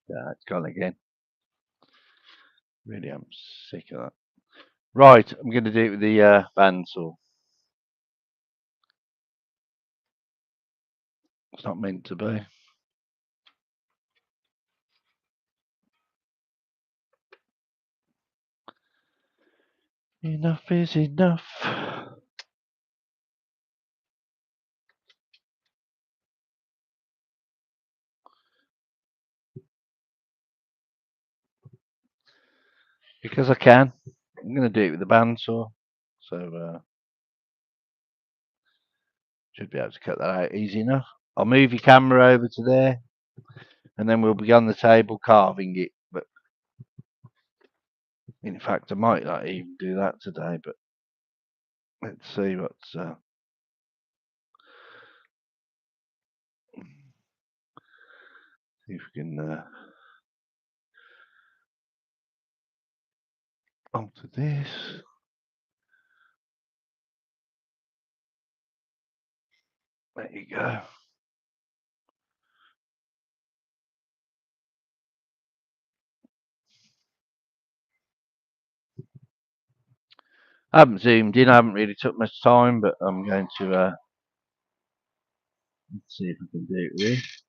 Yeah, it's gone again. Really, I'm sick of that. Right, I'm going to do it with the bandsaw. It's not meant to be. Enough is enough. Because I can. I'm going to do it with the bandsaw. So, should be able to cut that out easy enough. I'll move your camera over to there, and then we'll be on the table carving it. But in fact, I might not even do that today. But let's see what's. See if we can alter this. There you go. I haven't zoomed in. I haven't really took much time, but I'm going to let's see if we can do it with this.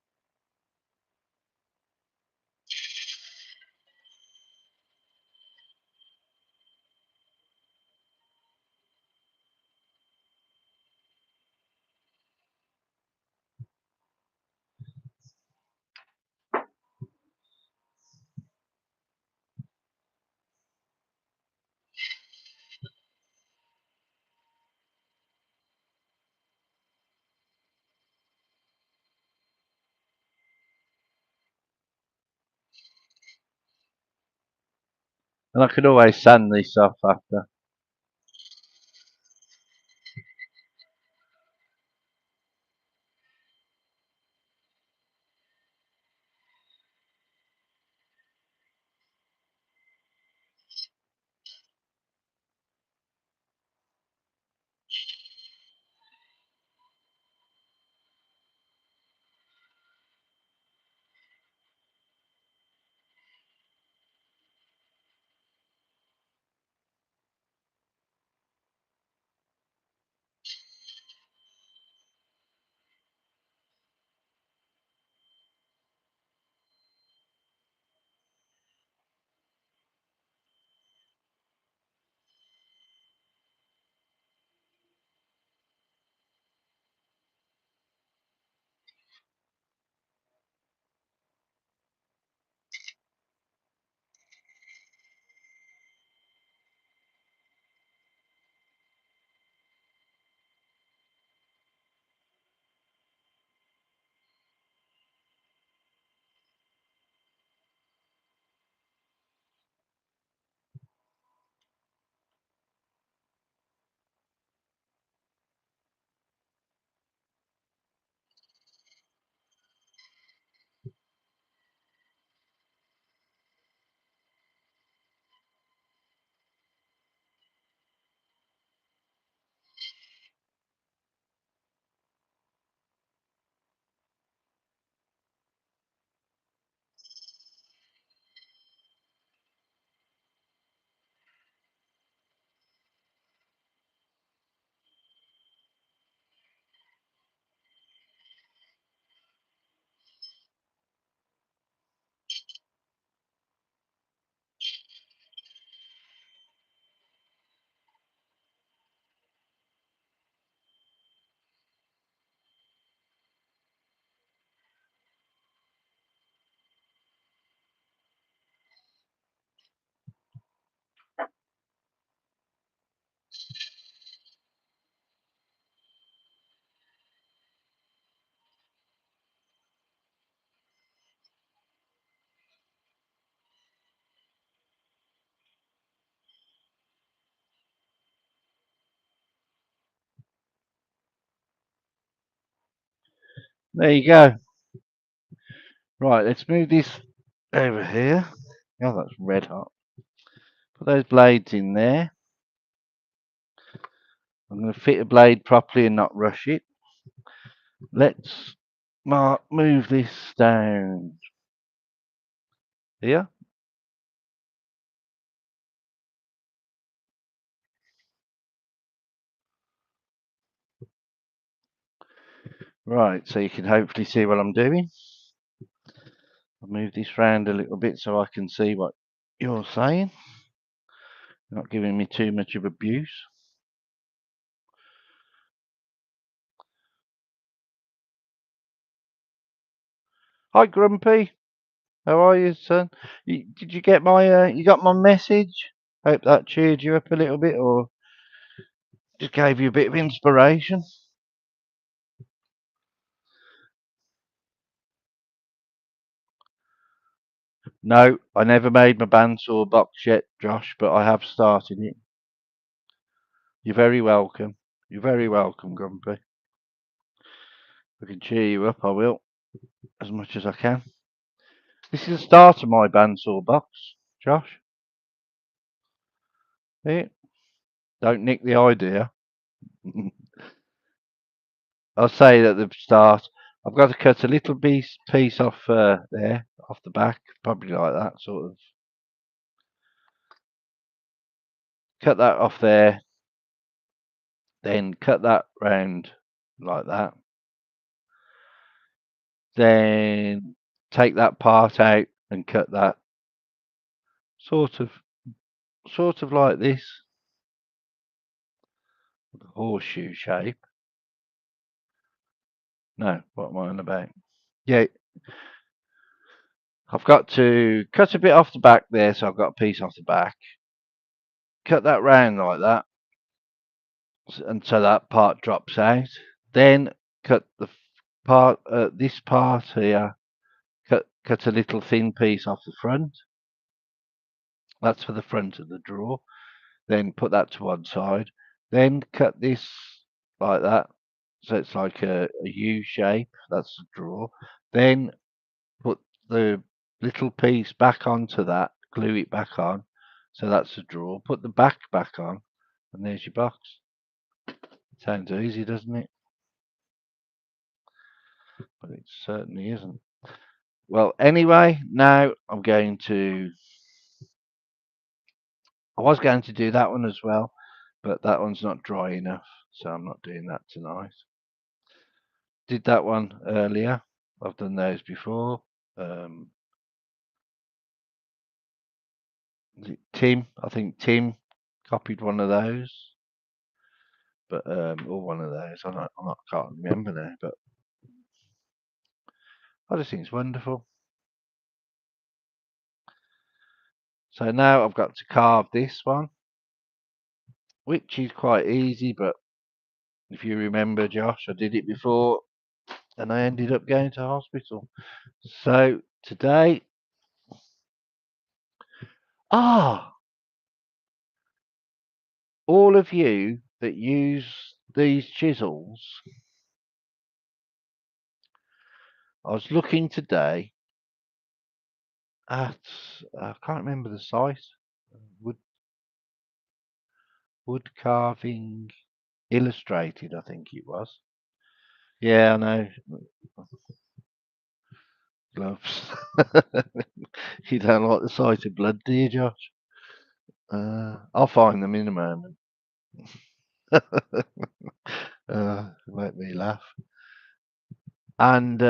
And I could always sand this off after. There you go. Right, let's move this over here. Oh, that's red hot. Put those blades in there. I'm going to fit a blade properly and not rush it. Let's move this down here. Right, so you can hopefully see what I'm doing. I'll move this round a little bit so I can see what you're saying. You're not giving me too much of abuse. Hi, Grumpy. How are you, son? Did you get my you got my message? Hope that cheered you up a little bit, or just gave you a bit of inspiration. No, I never made my bandsaw box yet, Josh, but I have started it. You're very welcome. You're very welcome, Grumpy. If I can cheer you up, I will, as much as I can. This is the start of my bandsaw box, Josh. Here. Don't nick the idea. I'll say at the start, I've got to cut a little piece off there, off the back, probably like that, sort of. Cut that off there, then cut that round like that. Then take that part out and cut that sort of like this, horseshoe shape. No, what am I on about? Yeah, I've got to cut a bit off the back there, so I've got a piece off the back. Cut that round like that, until that part drops out. Then cut the part, this part here. Cut a little thin piece off the front. That's for the front of the drawer. Then put that to one side. Then cut this like that, so it's like a U shape. That's the drawer. Then put the little piece back onto that, glue it back on, so that's the drawer. Put the back on, and there's your box. Sounds easy, doesn't it? But it certainly isn't. Well, anyway, now I was going to do that one as well, but that one's not dry enough, so I'm not doing that tonight. Did that one earlier. I've done those before. Tim, I think Tim copied one of those, but or one of those. Can't remember now, but I just think it's wonderful. So now I've got to carve this one, which is quite easy, but if you remember, Josh, I did it before and I ended up going to hospital. So today, all of you that use these chisels, I was looking today at, I can't remember the site, wood carving illustrated, I think it was. Yeah, I know. Gloves. You don't like the sight of blood, do you, Josh? I'll find them in a moment. Make me laugh. And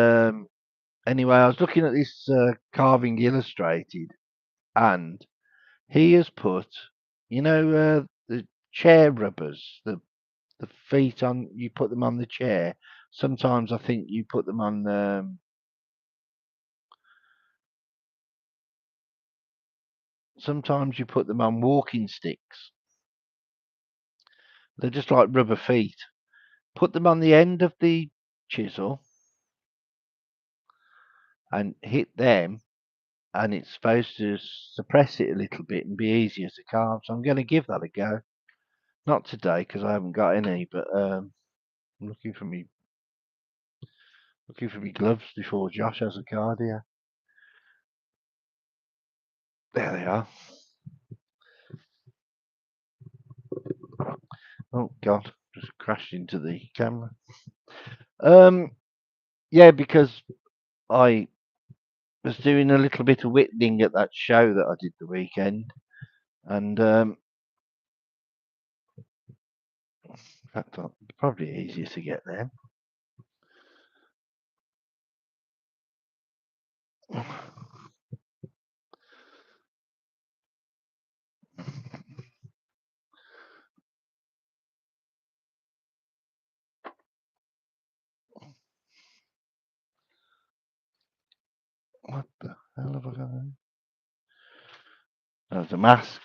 anyway, I was looking at this carving illustrated, and he has put, the chair rubbers, the feet on. You put them on the chair. Sometimes I think you put them on. Sometimes you put them on walking sticks. They're just like rubber feet. Put them on the end of the chisel and hit them, and it's supposed to suppress it a little bit and be easier to carve. So I'm going to give that a go. Not today because I haven't got any, but I'm looking for me Looking for me gloves before Josh has a card here. There they are. Oh God, just crashed into the camera. Yeah, because I was doing a little bit of whittling at that show that I did the weekend, and in fact, probably easier to get there. What the hell have I got there? There's a mask,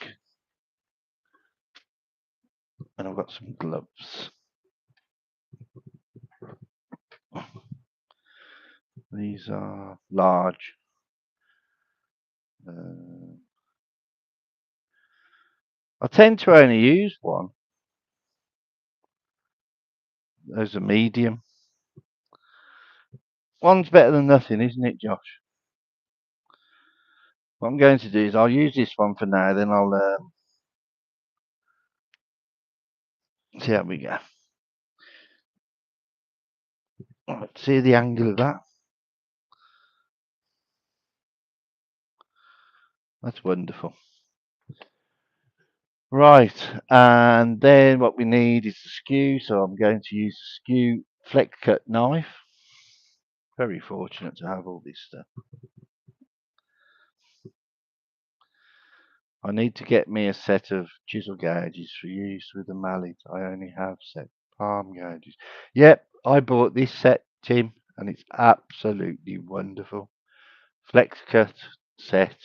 and I've got some gloves. These are large. I tend to only use one. Those are medium. One's better than nothing, isn't it, Josh? What I'm going to do is I'll use this one for now, then I'll see how we go. Right, see the angle of that? That's wonderful. Right, and then what we need is the skew, so I'm going to use the skew flex cut knife. Very fortunate to have all this stuff. I need to get me a set of chisel gouges for use with the mallet. I only have set palm gouges. Yep, I bought this set, Tim, and it's absolutely wonderful. Flex cut set.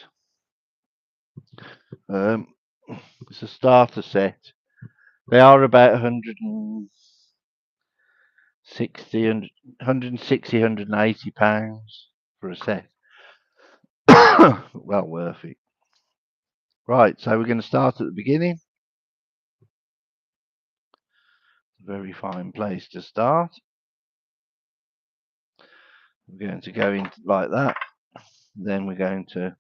It's a starter set. They are about 160, 180 pounds for a set. Well worth it. Right, so we're going to start at the beginning. Very fine place to start. We're going to go in like that. Then we're going to,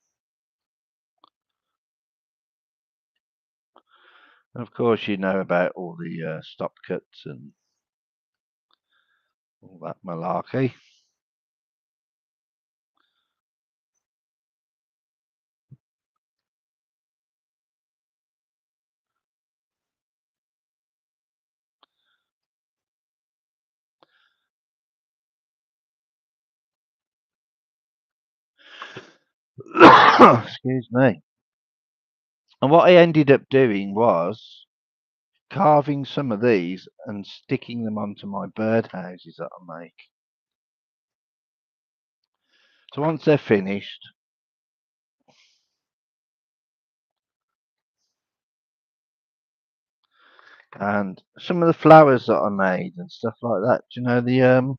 and of course, you know about all the stop cuts and all that malarkey. Excuse me. And what I ended up doing was carving some of these and sticking them onto my birdhouses that I make. So once they're finished, and some of the flowers that I made and stuff like that, do you know the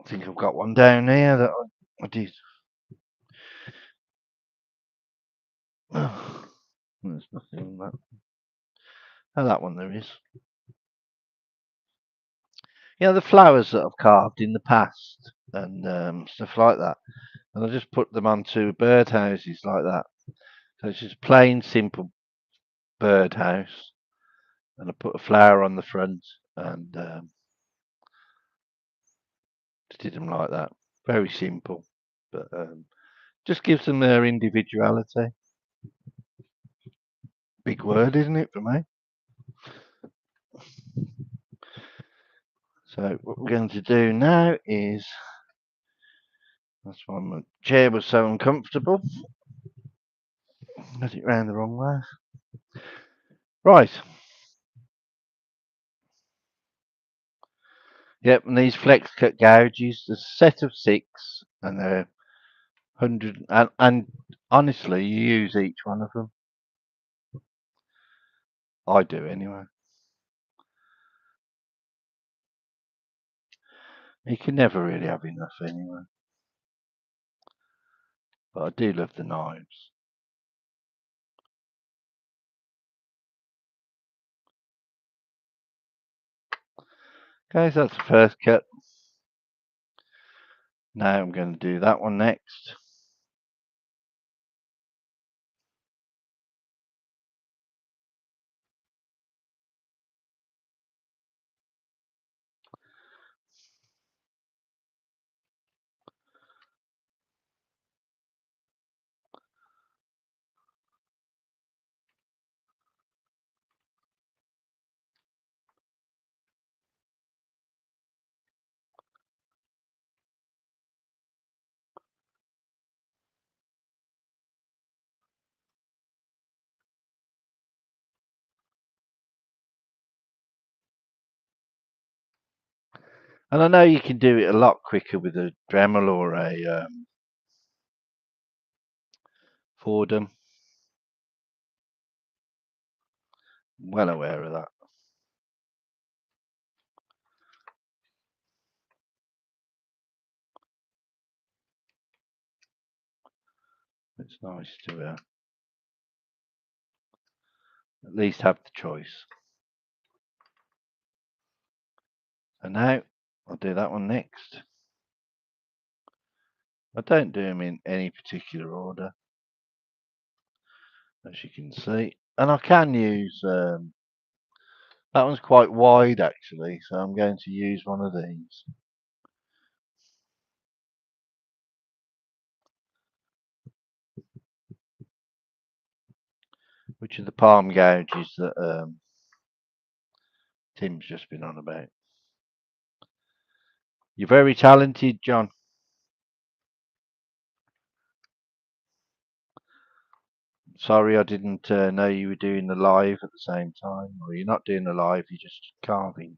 I think I've got one down here that I did. Oh, there's nothing in that. Oh, that one there is. You know, the flowers that I've carved in the past and stuff like that. And I just put them onto birdhouses like that. So it's just plain, simple birdhouse. And I put a flower on the front and did them like that. Very simple. But just gives them their individuality. Big word, isn't it, for me? So what we're going to do now is, that's why my chair was so uncomfortable. Got it round the wrong way. Right. Yep, and these flex cut gouges, there's a set of 6, and they're 100, and honestly, you use each one of them. I do anyway. You can never really have enough anyway. But I do love the knives. Okay, so that's the first cut. Now I'm going to do that one next. And I know you can do it a lot quicker with a Dremel or a Fordham. Well aware of that. It's nice to at least have the choice. So now I'll do that one next. I don't do them in any particular order, as you can see. And I can use, that one's quite wide actually, so I'm going to use one of these. Which are the palm gouges that Tim's just been on about. You're very talented, John. Sorry I didn't know you were doing the live at the same time. Or you're not doing the live, you're just carving.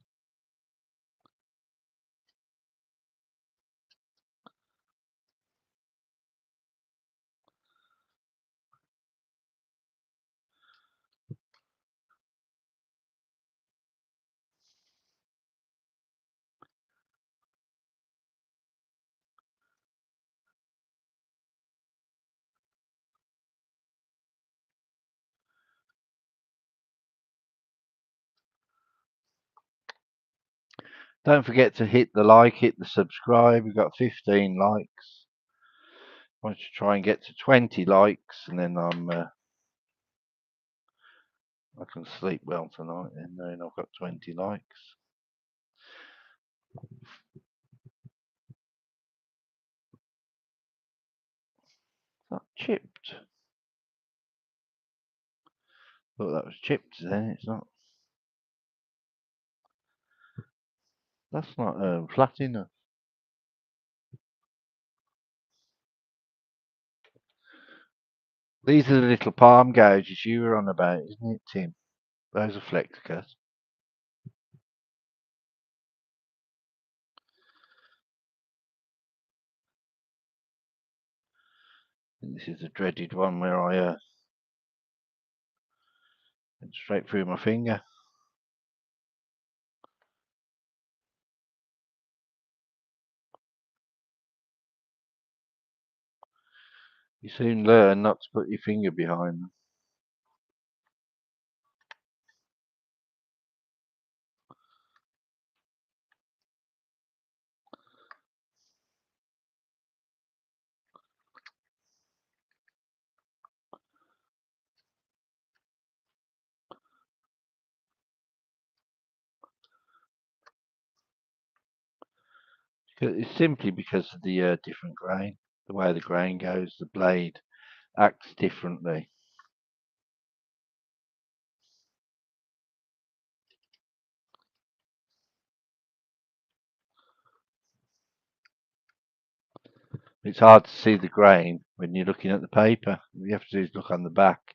Don't forget to hit the like, hit the subscribe. We've got 15 likes. I want to try and get to 20 likes, and then I can sleep well tonight. And then I've got 20 likes. It's not chipped. Thought that was chipped. Then it's not. That's not flat enough. These are the little palm gouges you were on about, isn't it, Tim? Those are flex cut. And this is the dreaded one where I went straight through my finger. You soon learn not to put your finger behind them. It's simply because of the different grain. The way the grain goes, the blade acts differently. It's hard to see the grain when you're looking at the paper. What you have to do is look on the back.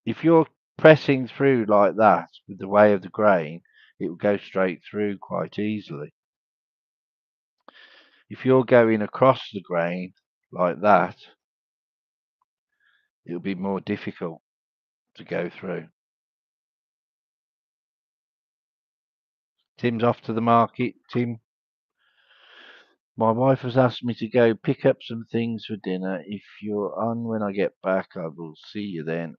If you're pressing through like that with the way of the grain, it will go straight through quite easily. If you're going across the grain like that, it'll be more difficult to go through. Tim's off to the market. Tim, my wife has asked me to go pick up some things for dinner. If you're on when I get back, I will see you then.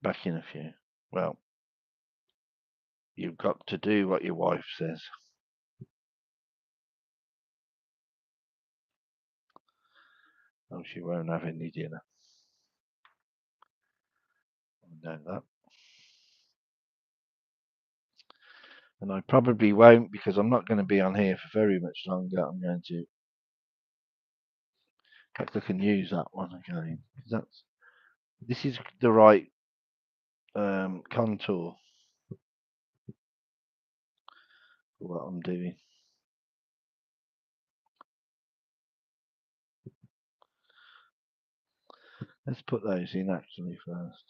Back in a few. Well, You've got to do what your wife says. Oh, she won't have any dinner. I know that. And I probably won't, because I'm not going to be on here for very much longer. I'm going to have to look and use that one again. This is the right contour for what I'm doing. Let's put those in actually first.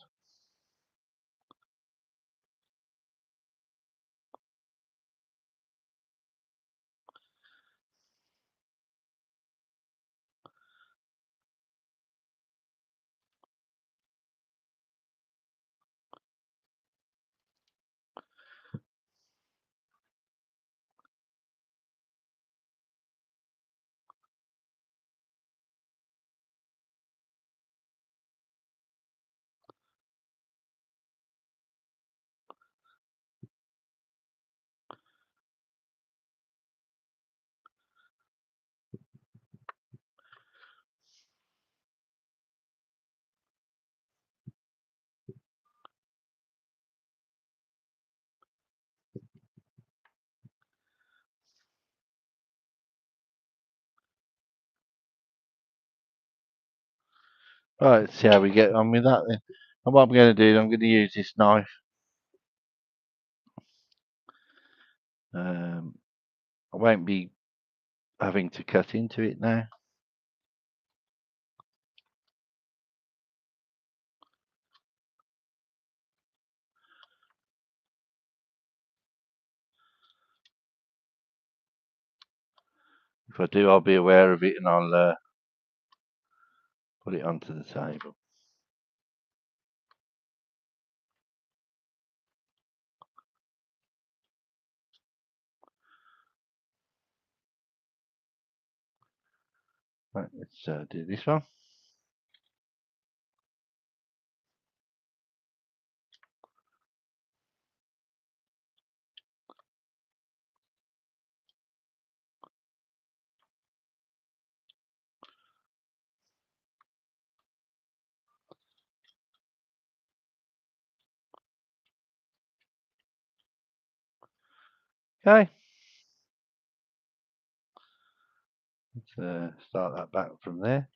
Right, let's see how we get on with that then. And what I'm going to do, I'm going to use this knife. I won't be having to cut into it now. If I do, I'll be aware of it and I'll put it onto the table. Right, let's do this one. Okay. Let's start that back from there.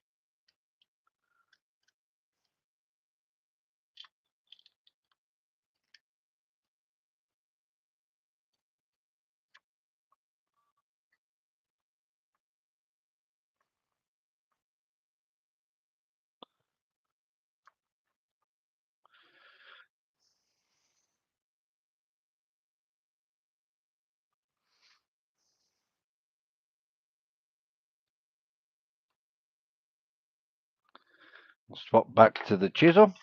Swap back to the chisel.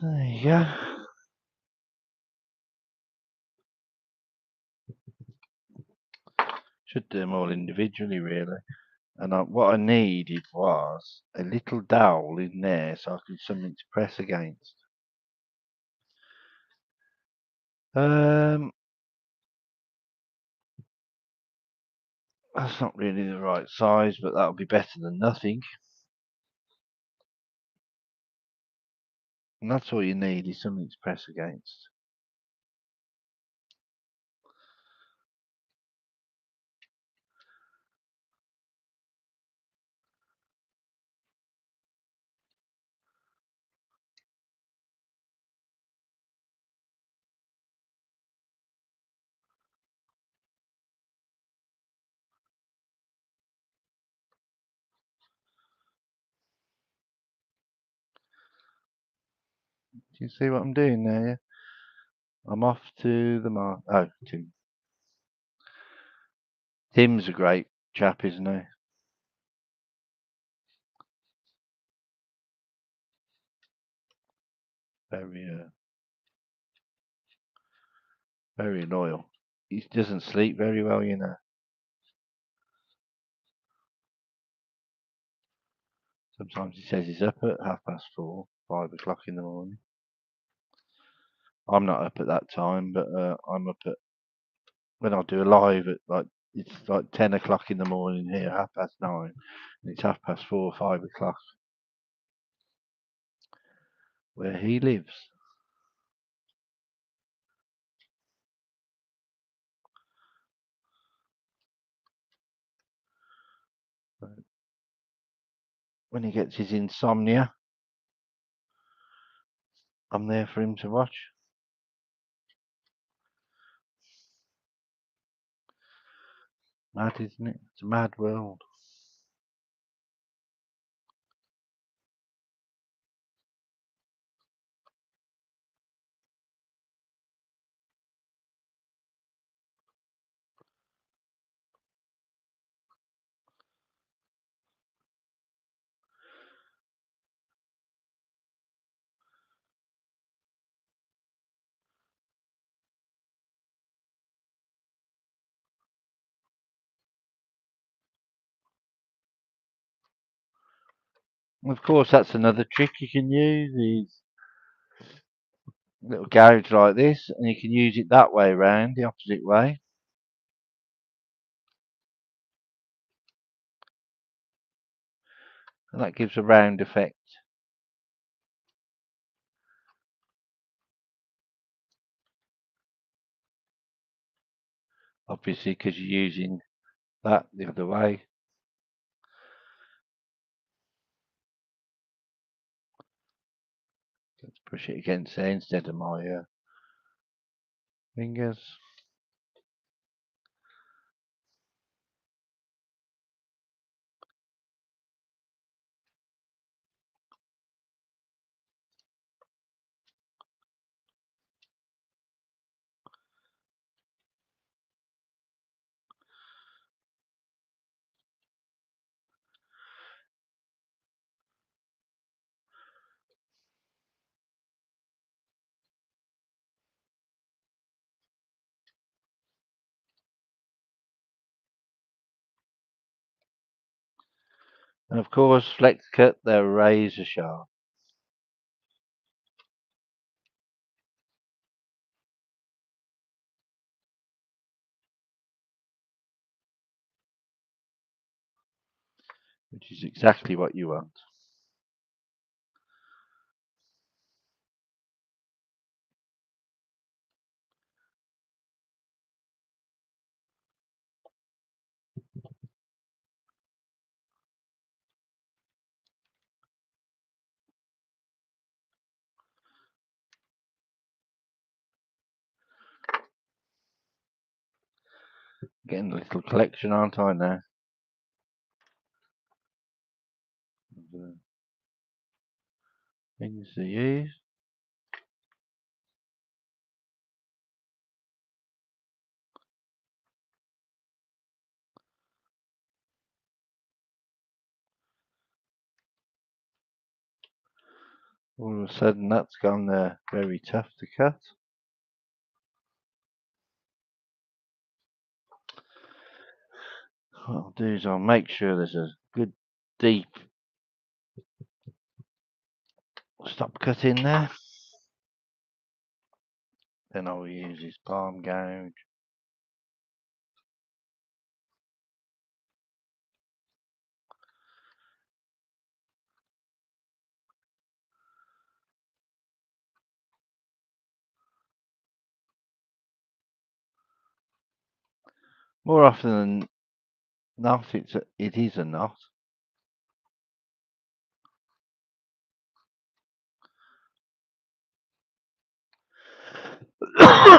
There you go. Should do them all individually, really. And what I needed was a little dowel in there so I could something to press against. That's not really the right size, but that'll be better than nothing. And that's all you need, is something to press against. Do you see what I'm doing there? Yeah? I'm off to the mark. Oh, Tim's a great chap, isn't he? Very, very loyal. He doesn't sleep very well, you know. Sometimes he says he's up at 4:30, 5 o'clock in the morning. I'm not up at that time, but I'm up at when I do a live at it's like 10 o'clock in the morning here, 9:30, and it's 4:30, 5 o'clock where he lives. So when he gets his insomnia, I'm there for him to watch. Mad, isn't it? It's a mad world. Of course, that's another trick you can use. Is little garage like this, and you can use it that way round, the opposite way. And that gives a round effect. Obviously, because you're using that the other way. Let's push it against there instead of my fingers. And of course, flex cut, they're razor sharp. Which is exactly what you want. Getting a little collection, aren't I now? Of, things to use. All of a sudden, that's gone very tough to cut. What I'll do is I'll make sure there's a good deep stop cut in there. Then I'll use this palm gouge. More often than not, it is a knot.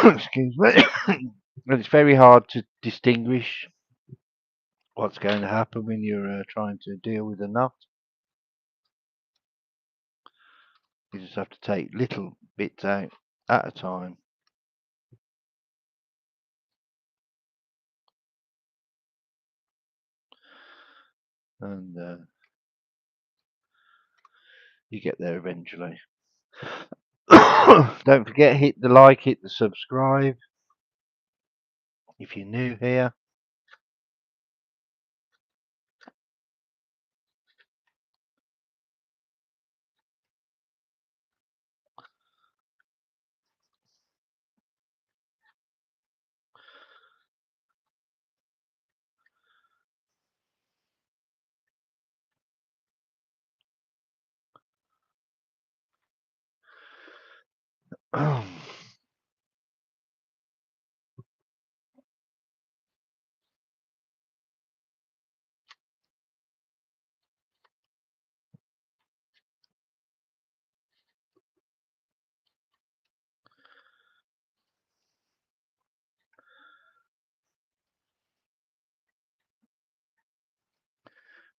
Excuse me. But it's very hard to distinguish what's going to happen when you're trying to deal with a knot. You just have to take little bits out at a time. And you get there eventually. Don't forget, hit the like, hit the subscribe if you're new here.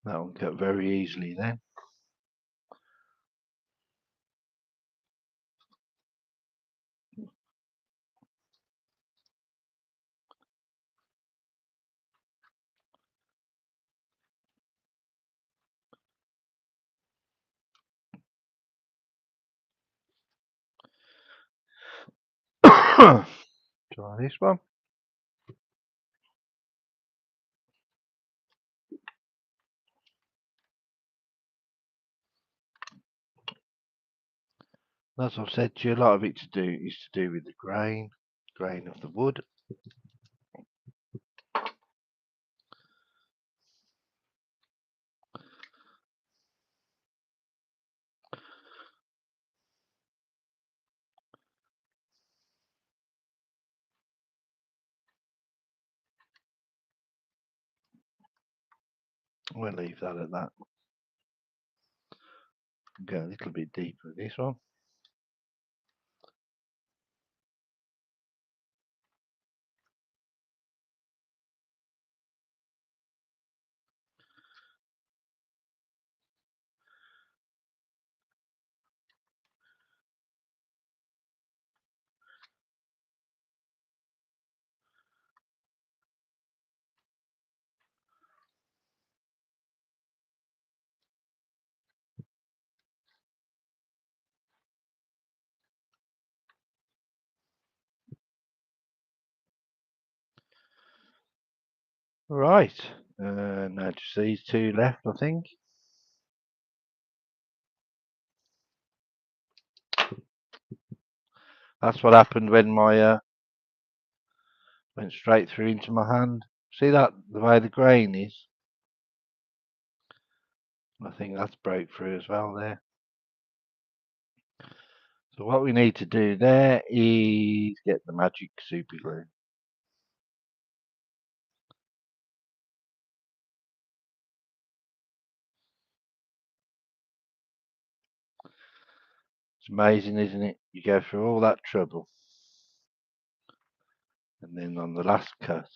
That will cut very easily then. Try this one. As I've said to you, a lot of it is to do with the grain of the wood. We'll leave that at that. Go a little bit deeper with this one. Right, now just these two left, I think. That's what happened when my went straight through into my hand. See that, the way the grain is? I think that's broke through as well there. So what we need to do there is get the magic super glue. It's amazing, isn't it? You go through all that trouble, and then on the last cut.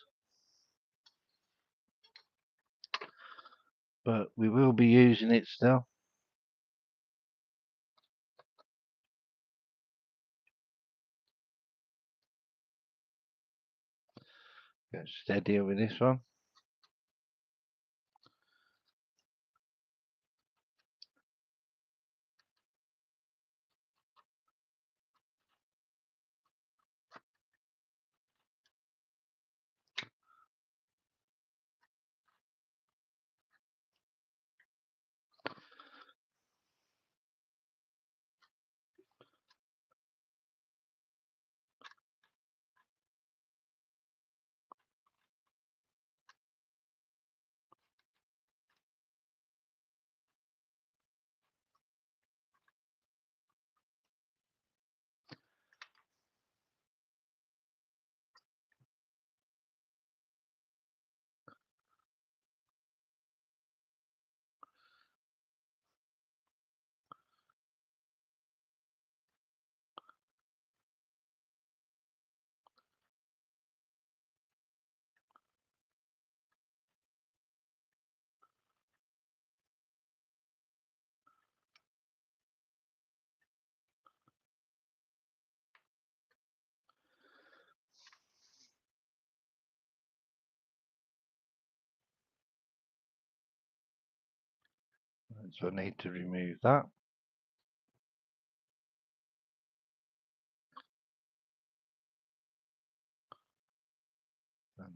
But we will be using it still. Go steadier with this one. So I need to remove that.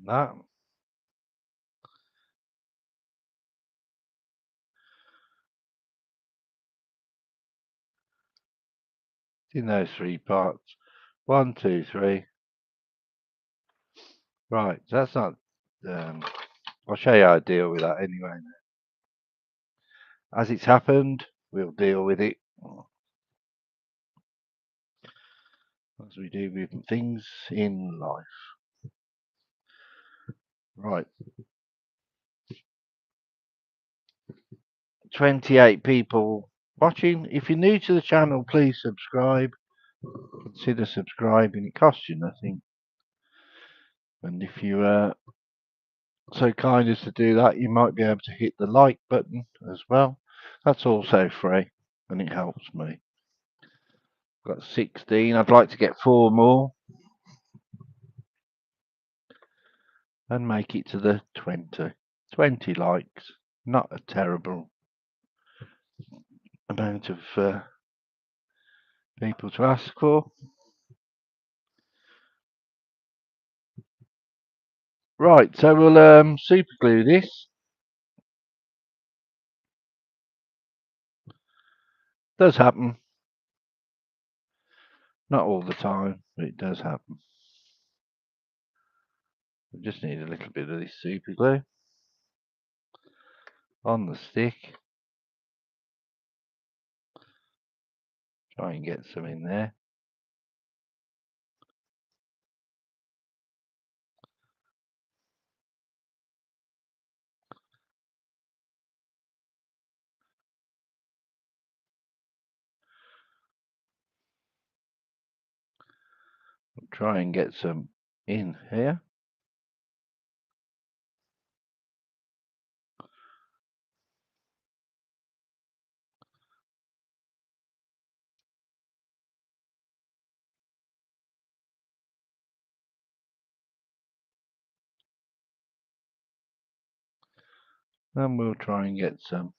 That. In those three parts. 1, 2, 3. Right, so that's not. I'll show you how to deal with that anyway. As it's happened, we'll deal with it as we do with things in life. Right, 28 people watching. If you're new to the channel, please subscribe. Consider subscribing. It costs you nothing. And if you so kind as to do that, you might be able to hit the like button as well. That's also free and it helps me. Got 16. I'd like to get 4 more and make it to the 20. 20 likes. Not a terrible amount of people to ask for. Right, so we'll super glue this. Does happen. Not all the time, but it does happen. We just need a little bit of this super glue on the stick. Try and get some in there. Try and get some in here. And we'll try and get some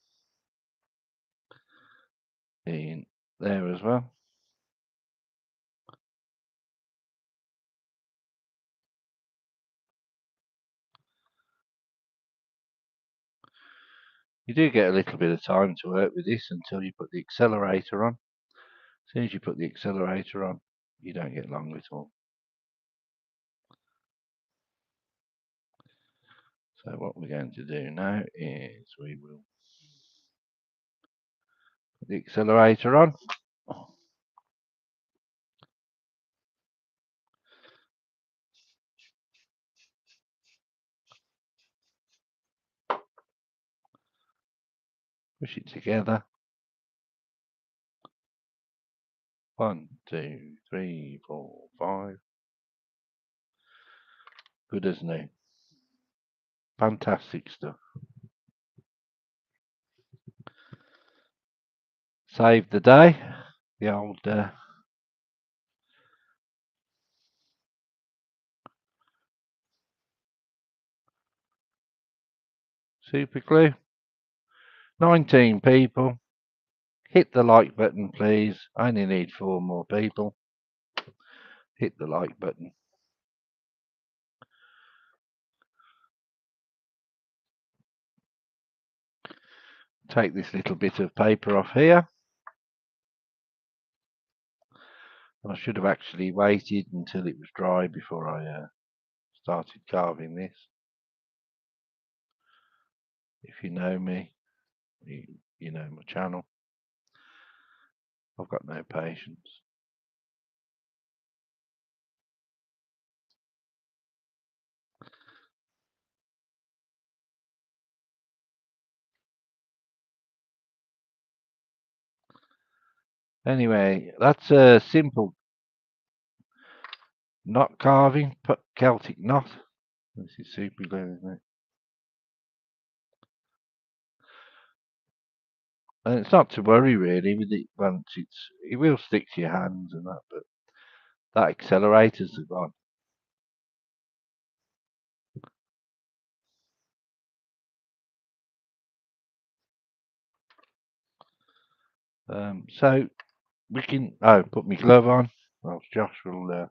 in there as well. You do get a little bit of time to work with this until you put the accelerator on. As soon as you put the accelerator on, you don't get long at all. So what we're going to do now is we will put the accelerator on. Push it together. 1, 2, 3, 4, 5. Good as new. Fantastic stuff. Saved the day. The old super glue. 19 people. Hit the like button, please. I only need 4 more people. Hit the like button. Take this little bit of paper off here. I should have actually waited until it was dry before I started carving this. If you know me, you know my channel. I've got no patience. Anyway, that's a simple knot carving, Celtic knot. This is super glue, isn't it? And it's not to worry really with it once it will stick to your hands and that, but that accelerator's gone. So we can put my glove on, else Josh will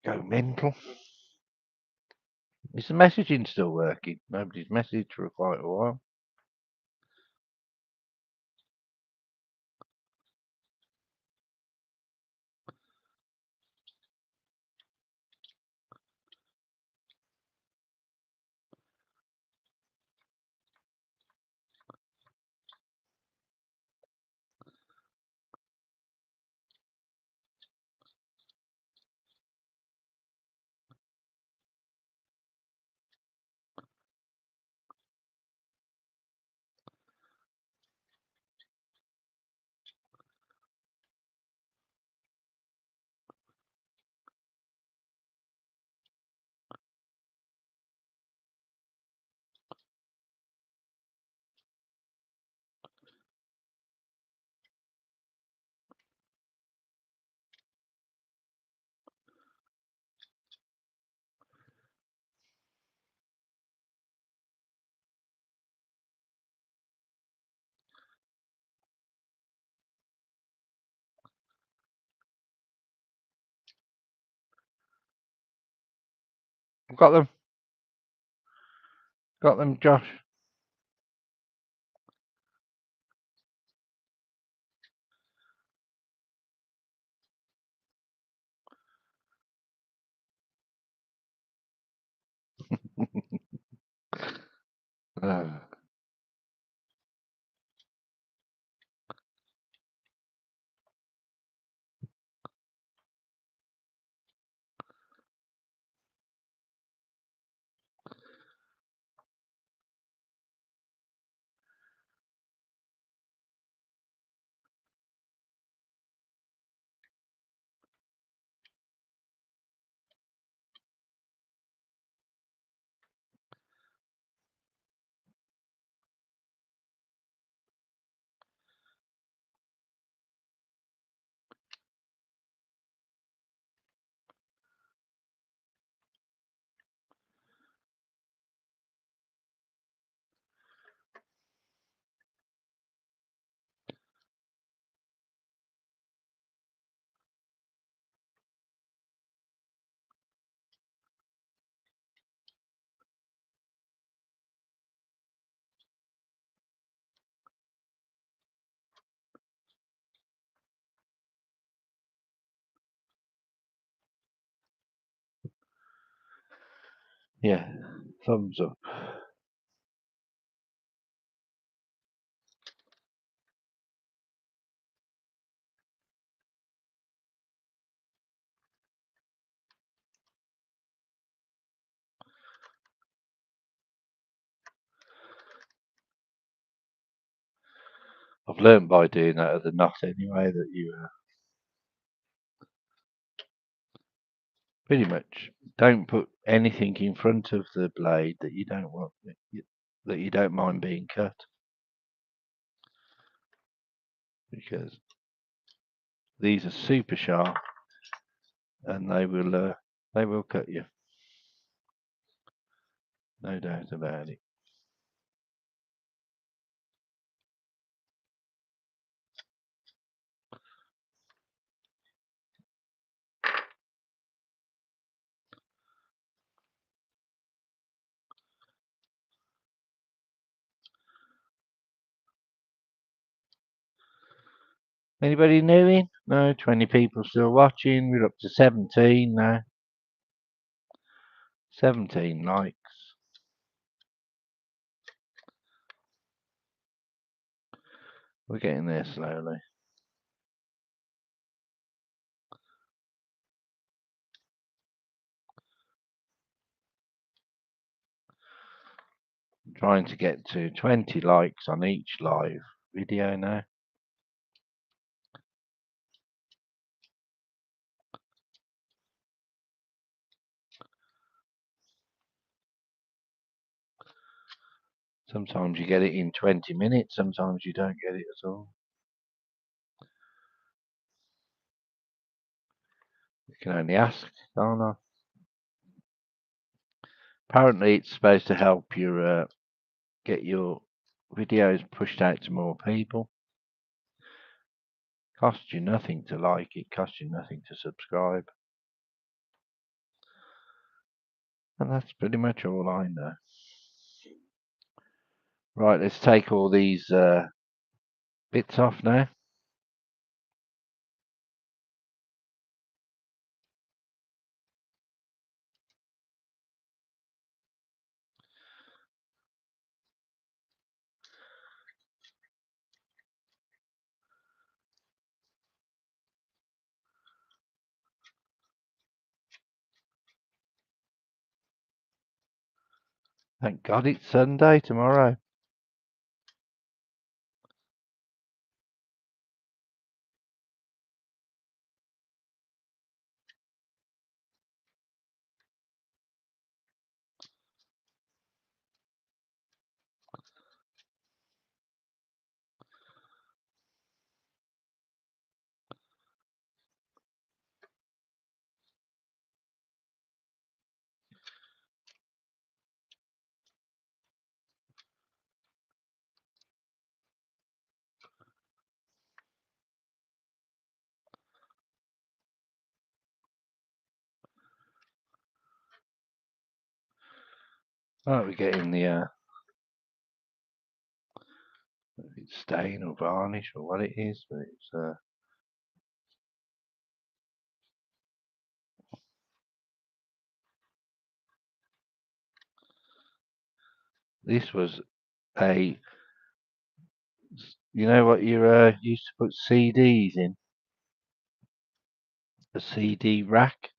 go mental. Is the messaging still working? Nobody's messaged for quite a while. Got them. Got them, Josh. Uh, yeah, thumbs up. I've learned by doing that at the knot anyway that you pretty much don't put anything in front of the blade that you don't want that you don't mind being cut, because these are super sharp and they will cut you, no doubt about it. Anybody new in? No, 20 people still watching. We're up to 17 now. 17 likes. We're getting there slowly. Trying to get to 20 likes on each live video now. Sometimes you get it in 20 minutes, sometimes you don't get it at all. You can only ask, can't I? Apparently it's supposed to help you get your videos pushed out to more people. Costs you nothing to like it, costs you nothing to subscribe. And that's pretty much all I know. Right, let's take all these bits off now. Thank God it's Sunday tomorrow. Oh, we're getting the it's stain or varnish or what it is, but it's this was a, you know what you used to put CDs in? A CD rack.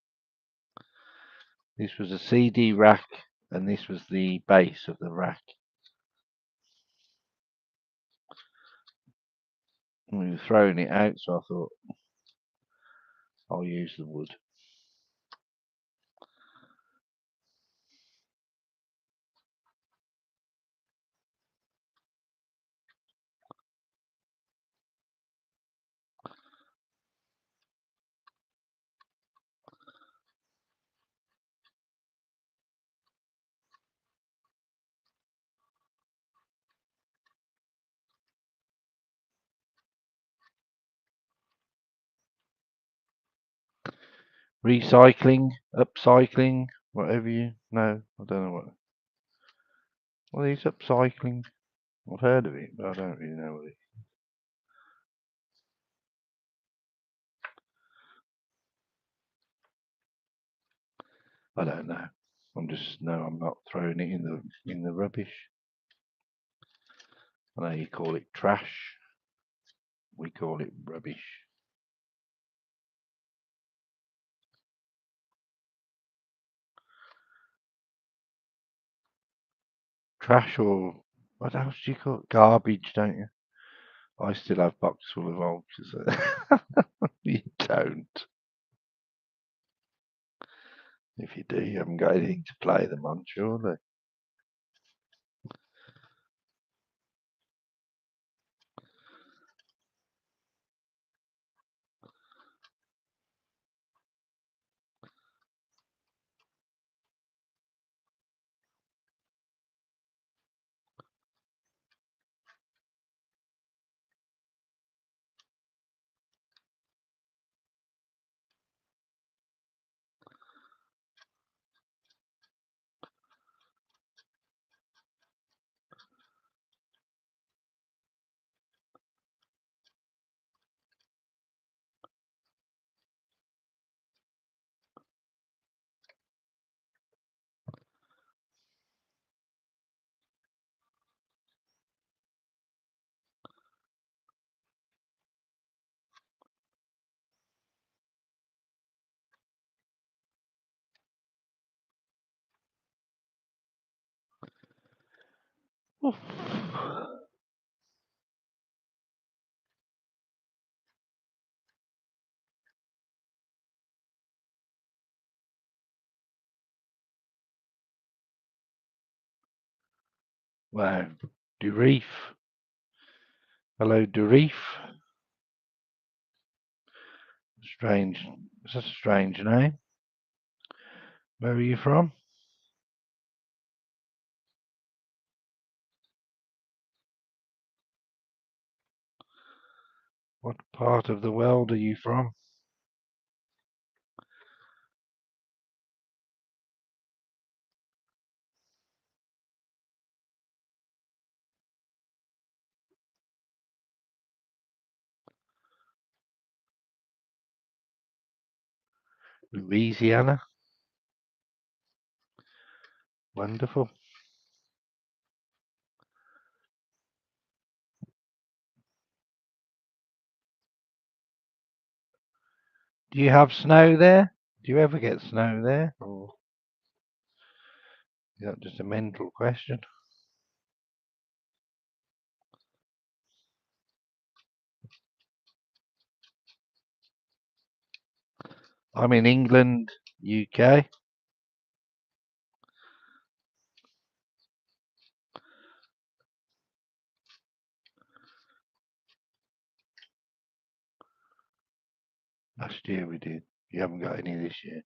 This was a CD rack, and this was the base of the rack. And we were throwing it out, so I thought I'll use the wood. Recycling, upcycling, whatever you know. I don't know what. What is upcycling? I've heard of it, but I don't really know what it is. I don't know. I'm not throwing it in the rubbish. I know you call it trash. We call it rubbish. Trash, or what else do you call it? Garbage, don't you? I still have boxes full of old. You don't. If you do, you haven't got anything to play them on, surely. Wow. Durif. Hello, Durif. Strange. It's a strange name. Where are you from? What part of the world are you from? Louisiana. Wonderful. Do you have snow there? Do you ever get snow there? Or is that just a mental question? I'm in England, UK. Last year we did. You haven't got any this year.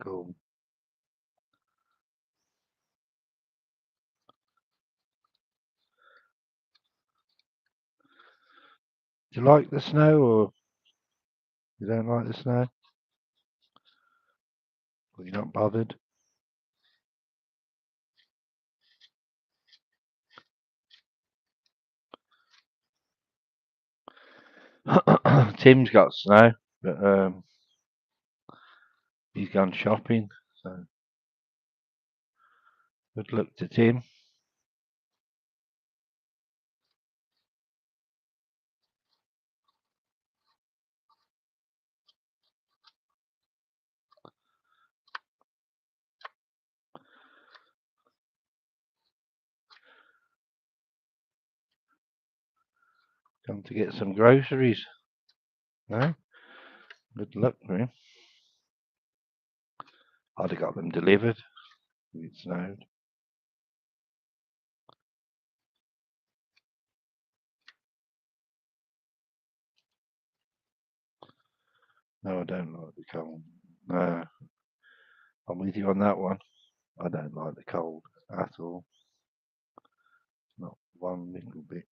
Cool. Do you like the snow or you don't like the snow? Or you're not bothered? Tim's got snow, but he's gone shopping. So good luck to Tim. Come to get some groceries. No? Good luck for him. I'd have got them delivered if it snowed. No, I don't like the cold. No, I'm with you on that one. I don't like the cold at all. Not one little bit.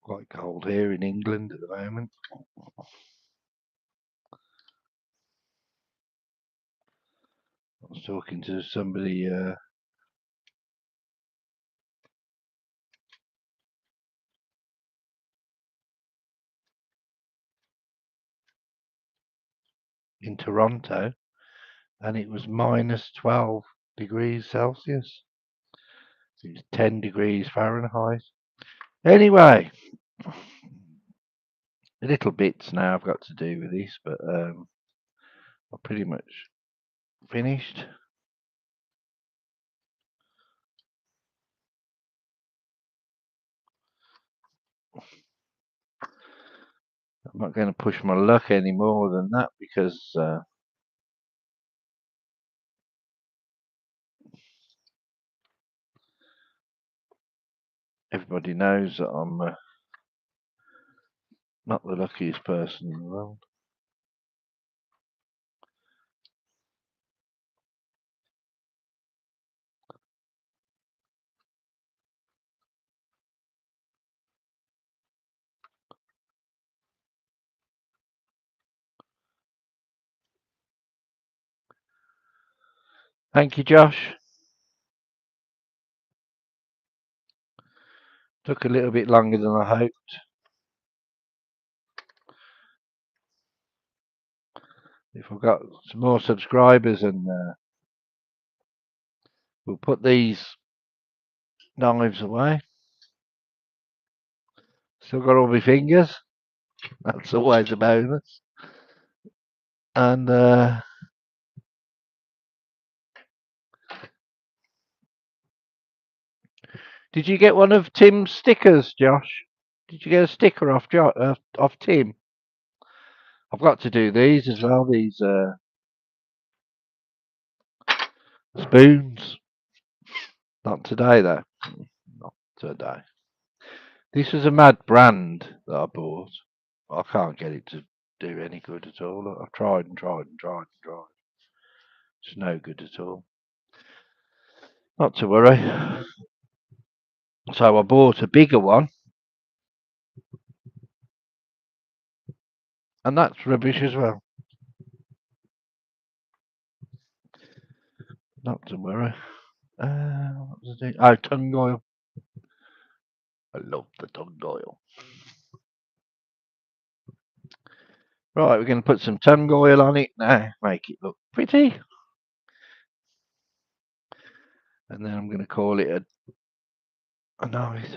Quite cold here in England at the moment. I was talking to somebody in Toronto, and it was minus 12 degrees Celsius. It's 10 degrees Fahrenheit. Anyway, little bits now I've got to do with this, but I'm pretty much finished. I'm not going to push my luck any more than that because everybody knows that I'm not the luckiest person in the world. Thank you, Josh. Took a little bit longer than I hoped. If I've got some more subscribers, and we'll put these knives away. Still got all my fingers. That's always a bonus. And did you get one of Tim's stickers, Josh? Did you get a sticker off Tim? I've got to do these as well. These spoons. Not today though. Not today. This was a mad brand that I bought. I can't get it to do any good at all. I've tried and tried and tried and tried. It's no good at all. Not to worry. So I bought a bigger one. And that's rubbish as well. Not to worry. What does it? Oh, tung oil. I love the tung oil. Right, we're going to put some tung oil on it now, make it look pretty. And then I'm going to call it a nice.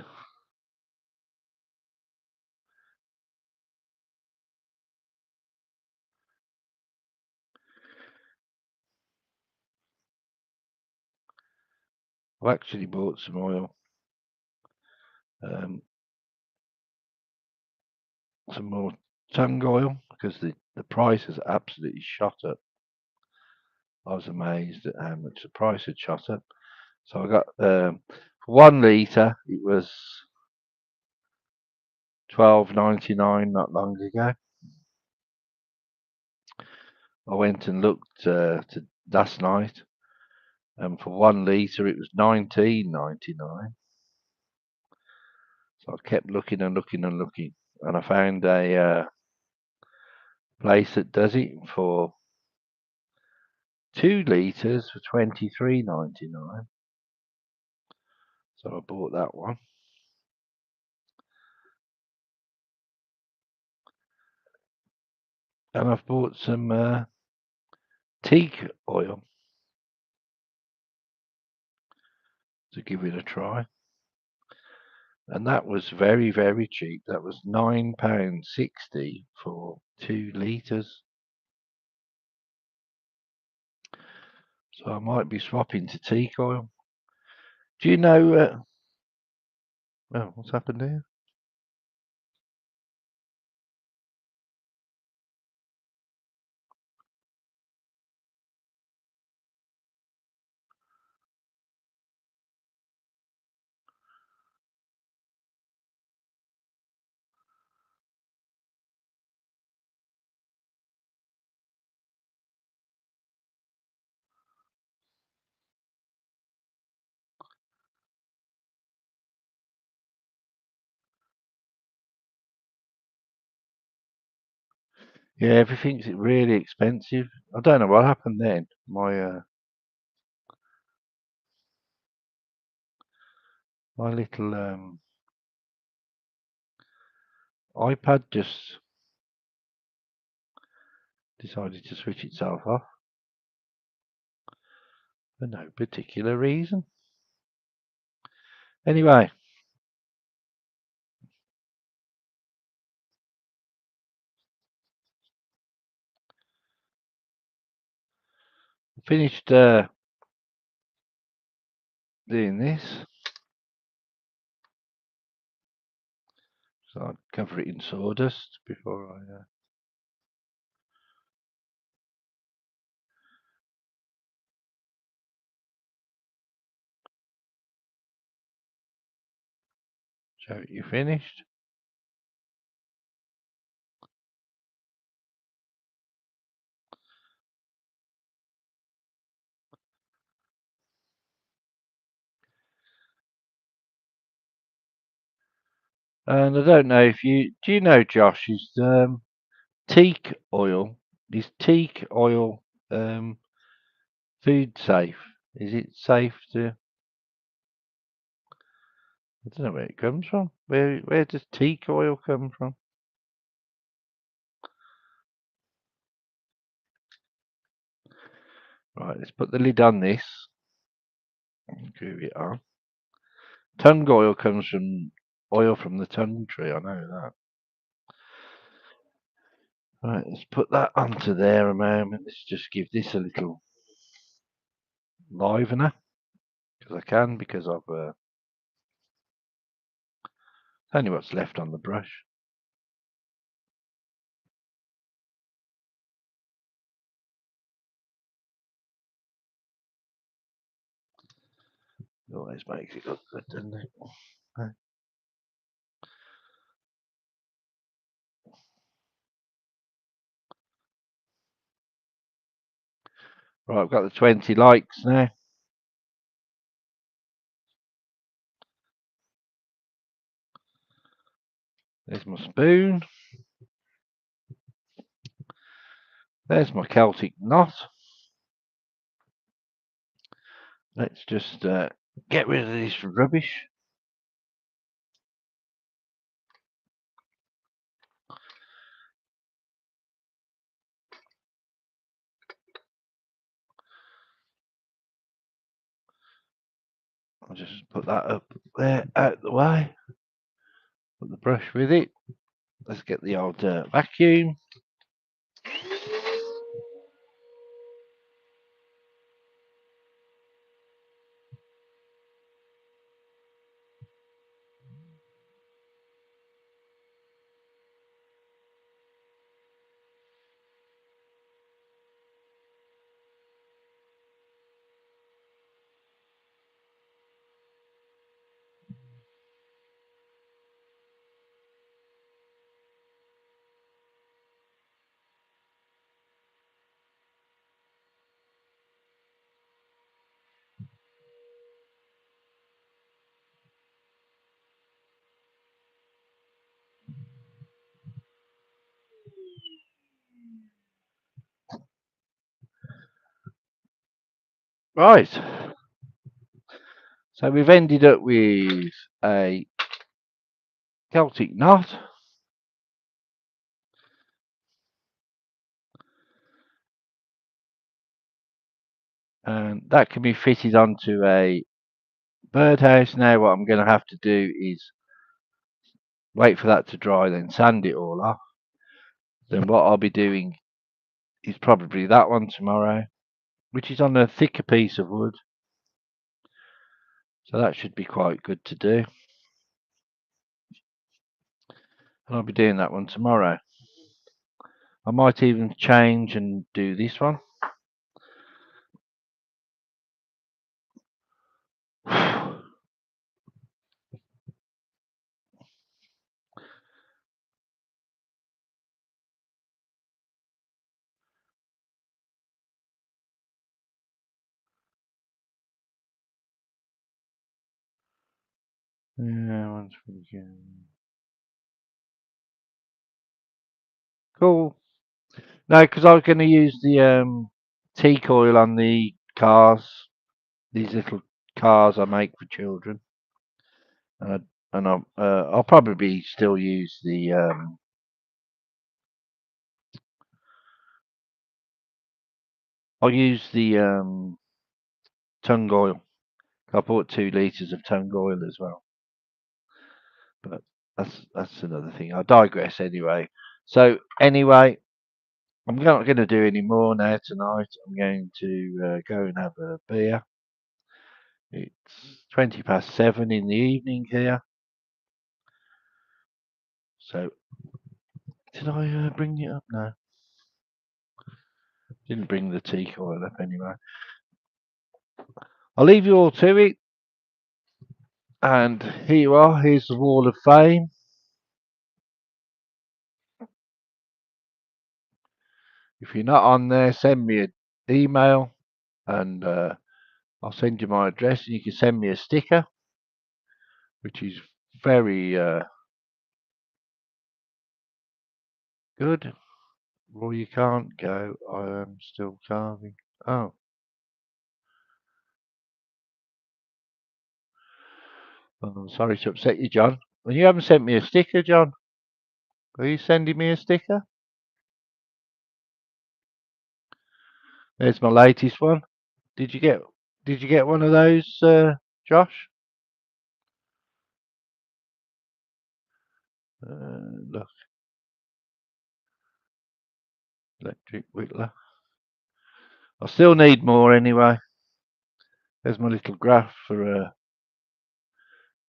I've actually bought some oil, some more tung oil, because the price has absolutely shot up. I was amazed at how much the price had shot up. So I got for 1 litre, it was $12.99 not long ago. I went and looked last night, and for 1 litre it was $19.99. So I kept looking and looking and looking, and I found a place that does it for 2 litres for $23.99. So I bought that one. And I've bought some teak oil to give it a try. And that was very, very cheap. That was £9.60 for 2 litres. So I might be swapping to teak oil. Do you know? Oh, what's happened here? Yeah, everything's really expensive. I don't know what happened then. My little iPad just decided to switch itself off for no particular reason. Anyway, finished doing this. So I'll cover it in sawdust before I show it you finished. And I don't know if do you know, Josh, is teak oil um, food safe? Is it safe to? I don't know where it comes from. Where does teak oil come from? Right, let's put the lid on this. Groove it on. Tung oil comes from oil from the tung tree. I know that. Right, let's put that onto there a moment. Let's just give this a little livener, because I've only what's left on the brush. Always makes it look good, doesn't it? Right, I've got the 20 likes now. There's my spoon. There's my Celtic knot. Let's just get rid of this rubbish. I'll just put that up there out the way. Put the brush with it. Let's get the old vacuum. Right. So we've ended up with a Celtic knot. And that can be fitted onto a birdhouse. Now what I'm going to have to do is wait for that to dry, then sand it all off. Then what I'll be doing is probably that one tomorrow, which is on a thicker piece of wood. So that should be quite good to do. And I'll be doing that one tomorrow. I might even change and do this one. Yeah, one's pretty good. Cool. No, because I was going to use the teak oil on the cars. These little cars I make for children, and I'll probably still use the I'll use the tung oil. I bought 2 litres of tung oil as well, but that's another thing. I digress anyway. So anyway, I'm not going to do any more now tonight. I'm going to go and have a beer. It's 7:20 in the evening here. So did I bring it up? No, didn't bring the teak oil up anyway. I'll leave you all to it. And here you are. Here's the wall of fame. If you're not on there, send me an email and I'll send you my address and you can send me a sticker, which is very good. Well, you can't go. I am still carving. Oh. I'm sorry to upset you, John. Well, you haven't sent me a sticker, John. Are you sending me a sticker? There's my latest one. Did you get one of those, Josh? Look, electric whittler. I still need more anyway. There's my little graph for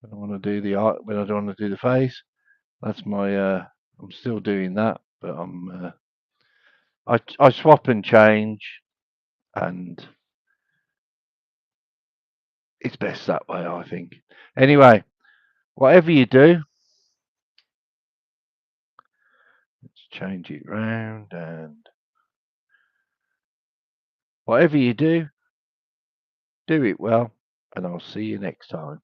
when I want to do the art, when I don't want to do the face. That's my. I'm still doing that, but I swap and change, and it's best that way, I think. Anyway, whatever you do, let's change it round, and whatever you do it well, and I'll see you next time.